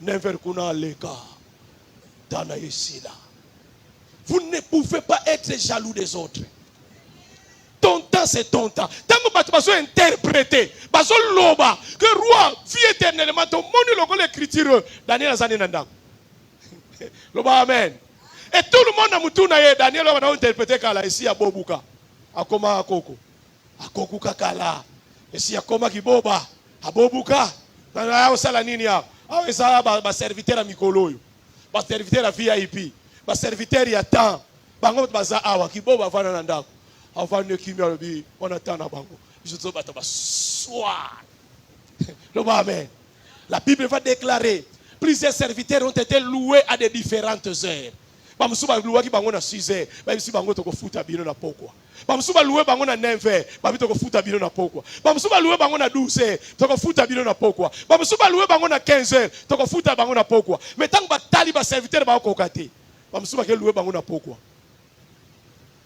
9h kuna leka. Dana ici là. Vous ne pouvez pas être jaloux des autres. Ton temps c'est ton temps. Tant que tu vas interpréter, baso loba que roi vie éternellement ton monde le l'écriture Daniel azani nanda. Loba amen. Et tout le monde a mutuna ye Daniel va interpréter kala ici à Bobuka. Akoma akoko. Akoko kakala. Ici akoma kiboba. A Bobuka. Na osala nini ya? Ah esa ba serviteur a mikolo yo. Ba serviteur a VIP. Ba serviteur ya temps. Bango baza awa kiboba vana na ndako. Avant de qui me dit, on attend à bango. Je te dis, soir. Amen. La Bible va déclarer, plusieurs serviteurs ont été loués à des différentes heures. Bamsuba loué qui bango na 6 heures, bamsi bango to ko futa bino na pokwa. Bamsuba loué bango na 9 heures, bamsi to ko futa bino na pokwa. Bamsuba loué bango na 12 heures, to ko futa bino na pokwa. Bamsuba loué bango na 15 heures, to ko futa bango na pokwa. Mais tant que batali ba serviteur ba ko kate. Bamsuba ke loué bango na pokwa.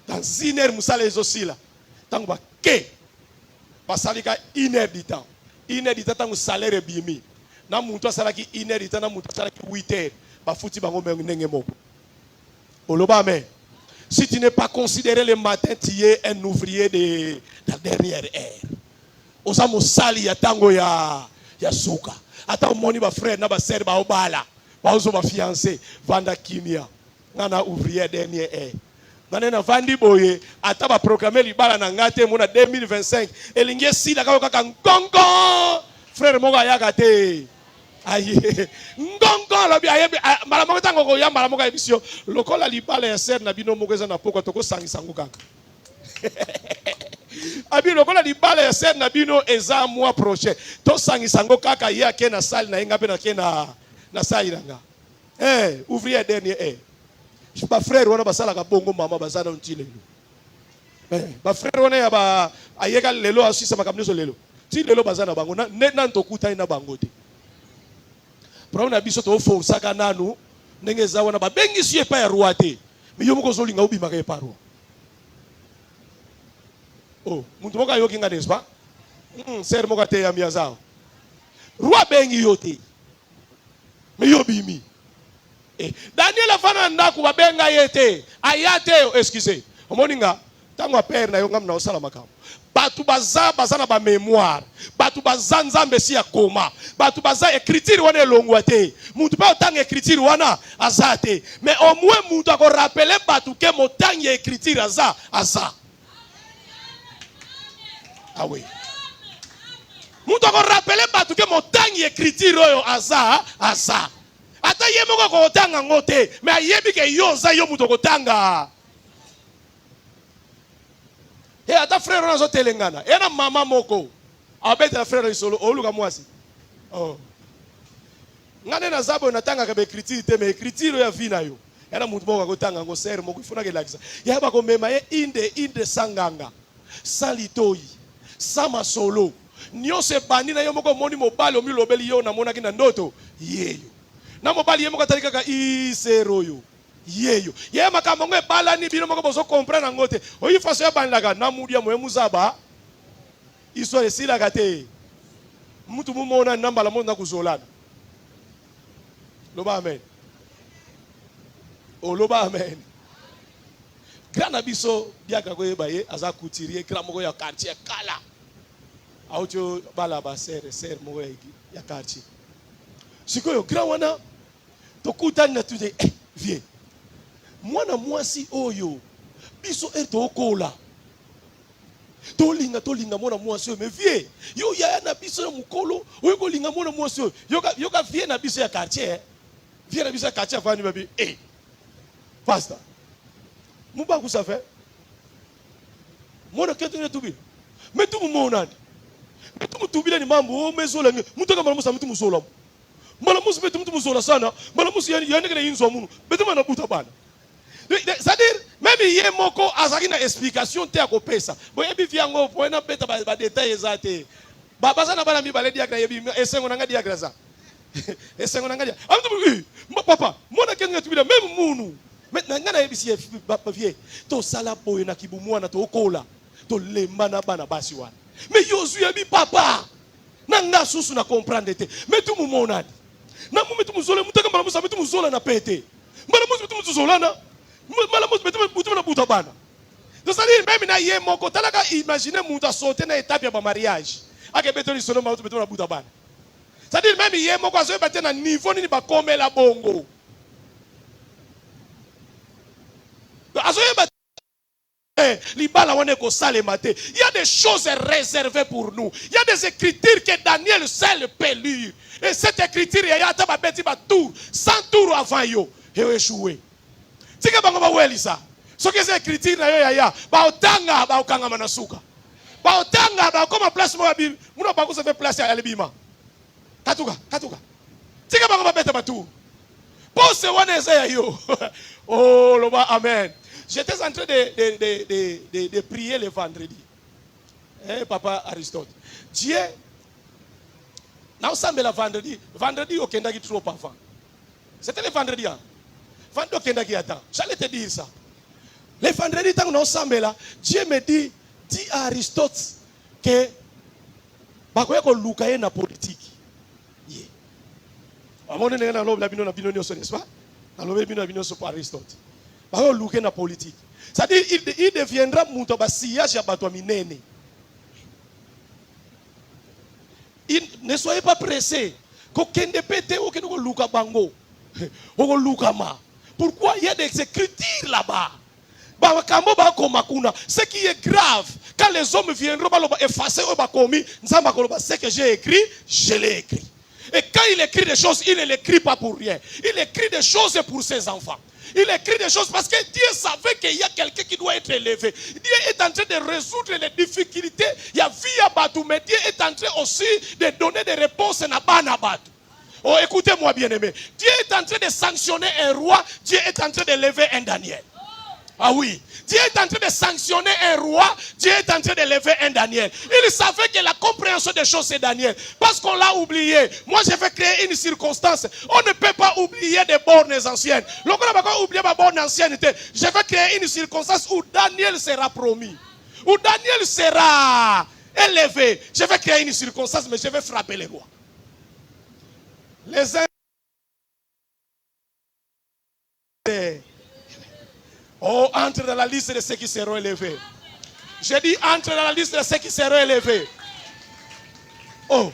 Dans une heure, Moussala est aussi là. Tant que Basalika, 1 heure du temps. 1 heure du temps, tant salaire est bimi. Na mouto salaki 1 heure du temps, na mouto salaki 8 heures. Bafouti bango mengengemo. Oloba amen. Si tu n'es pas considéré le matin, tu es un ouvrier de la dernière heure. Osa mosali ya tango ya suka. Ata moni ba frère na ba sœur ba obala. Ba ozo ba fiancé vanda kimia. Ngana ouvrier dernière heure. Nanena vandi boye ataba proclamer libala na ngate mona 2025 elingie sila kaka ngongo frère moga yakate aye ngongo lobi aye mala moga tango ko ya mala moga ebisio lokola libala ya ser na bino moga za na poko toko sangisa ngukaka abi lokola libala ya ser na bino eza mois prochain to sangisa ngukaka ya ke na salle na ngape na ke na salle nga ouvrier dernier ba frère wana basala ka bongo mama bazana ntile ba frère wana ya ba ayeka lelo asisa makamneso lelo ti lelo bazana bango na ntokuta ina bango te prauna biso to fo saka nanu ndenge za wana ba bengi sie pa ya roi te mi yo moko zolinga ubima ka eparo oh muntu moka yoki nga nespa ser moka te ya miazao roi bengi yote mi yo bimi Daniel afana ndaku babenga yete ayate excusez omoninga tango père na yo ngam na osala makambo batu baza na ba mémoire batu baza nzambe si ya koma batu baza écriture wana elongwa te mutu pa otanga écriture wana azate mais au moins mutu ako rappeler batu ke motangi écriture aza ah oui mutu ako rappeler batu ke motangi écriture oyo aza ata ye moko ko tanga ngote mais ayebi ke yo za yo muto ko tanga ata frère na zo telengana na mama moko abeta la frère isolo oluka mwasi ngane na zabo na tanga ka be écriture te mais écriture ya vie na yo na mutu moko ko tanga ngo ser moko ifuna ke lakisa ya ba ko mema ye inde sanganga salitoi sama solo nyose bani na yo moko moni mobali omi lobeli yo na mona ki na ndoto yeyo na mobali yemo katalika ka isero yo yeyo ye makambo ngwe bala ni bino moko bozo comprendre ngote oyi faso ya bandaka na mudia moye muzaba iso esila kate mutu mumona namba la mona kuzolana loba amen loba amen grana biso biaka ko yebaye aza couturier grand moko ya quartier kala auto bala ba ser moko ya quartier sikoyo grand wana tokutani na tude viens mwana mwasi oyo biso tokola tolinga mwana mwasi oyo mais viens yo ya na biso mukolo oyo kolinga mwana mwasi oyo yoka viens na biso ya quartier viens na biso ya quartier fani babi pastor mubangu ça fait mwana keto ne tubi mais tu mona mais tu mutubile ni mambo o mezola mutoka mwana musa mutu musola malamusi betu mtu muzola sana malamusi yani kana yinzo munu betu mana buta bana c'est-à-dire même ye moko azaki na explication te akopesa boye bi viango poena beta ba détails ezate baba sana bana mi baledi akra yebi esengo nanga dia grasa esengo nanga dia amtu papa mona kenga tubila même munu Maintenant, ngana yebisi vie to sala boye na kibumu na to kola to lemba na bana basi wana. Mais Yosué bi papa nanga susu na comprendre te. Mais tu mumonadi. Na mu metu muzola mutaka mbala musa metu muzola na pete. Mbala musa metu muzola na mbala musa metu na buta bana. Donc ça dit même na ye moko talaka imaginer muta sauter na étape ya ba mariage. Ake beto ni solo mautu metu na buta bana. Ça dit même ye moko azo batena na niveau ni ba komela bongo. Il y a des choses réservées pour nous. Il y a des écritures que Daniel seul peut lire. Et cette écriture, il y a un tour, 100 tours avant yo. Et échoué. C'est que ça. Ce que c'est écriture, il y a baotanga, baokanga manasuka. Baotanga, baokoma place mo abi, muna bako se fait place à l'ebima. Katuka. C'est que bako tour. Pour ce one yo. Oh, loba amen. J'étais en train de prier le vendredi. Papa Aristote. Dieu, nous sommes le vendredi. Vendredi, au Kendaki trop avant. C'était le vendredi. Vendredi, au Kendaki attend. J'allais te dire ça. Le vendredi, quand nous sommes là, Dieu me dit à Aristote que bakoye ko lukaye na politique. Yeah. Amone ne na lobe la bino n'est-ce pas? Na lobe bino sur Aristote. La politique. C'est-à-dire il deviendra mutoba sillage ya bato minene. Ne soyez pas pressés. Pourquoi il y a des écritures là-bas? Ce qui est grave, quand les hommes viendront effacer ce que j'ai écrit, je l'ai écrit. Et quand il écrit des choses, il ne l'écrit pas pour rien. Il écrit des choses pour ses enfants. Il écrit des choses parce que Dieu savait qu'il y a quelqu'un qui doit être élevé. Dieu est en train de résoudre les difficultés. Il y a vie à Batou, mais Dieu est en train aussi de donner des réponses à Batou. Oh, écoutez-moi bien aimé. Dieu est en train de sanctionner un roi. Dieu est en train de lever un Daniel. Ah oui, Dieu est en train de sanctionner un roi, Dieu est en train de lever un Daniel. Il savait que la compréhension des choses c'est Daniel. Parce qu'on l'a oublié. Moi je vais créer une circonstance. On ne peut pas oublier des bornes anciennes. Donc on n'a pas oublié ma borne ancienneté. Je vais créer une circonstance où Daniel sera promis. Où Daniel sera élevé. Je vais créer une circonstance, mais je vais frapper les rois. Les uns. Oh, entre dans la liste de ceux qui seront élevés. J'ai dit entre dans la liste de ceux qui seront élevés. Oh.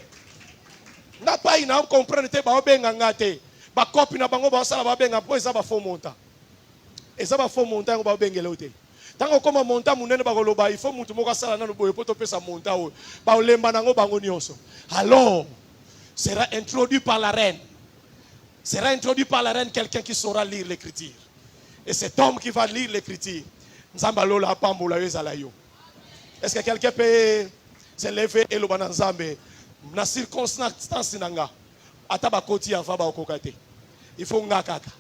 N'a pas une comprendre te ba benga ngate. Ba copie na bango ba sala ba benga po eza ba faux montant. Eza ba faux montant ba bengela ote. Tango koma montant munene ba koloba il faut mutu moko sala na no boye poto pesa montant o. Ba olemba nango bango nyonso. Alors sera introduit par la reine. Sera introduit par la reine quelqu'un qui saura lire l'écriture. Et cet homme qui va lire l'écriture, est-ce que quelqu'un peut se lever et le bananzambe? Na circonstance nanga, ataba koti ya faba okokate. Il faut ngakaka.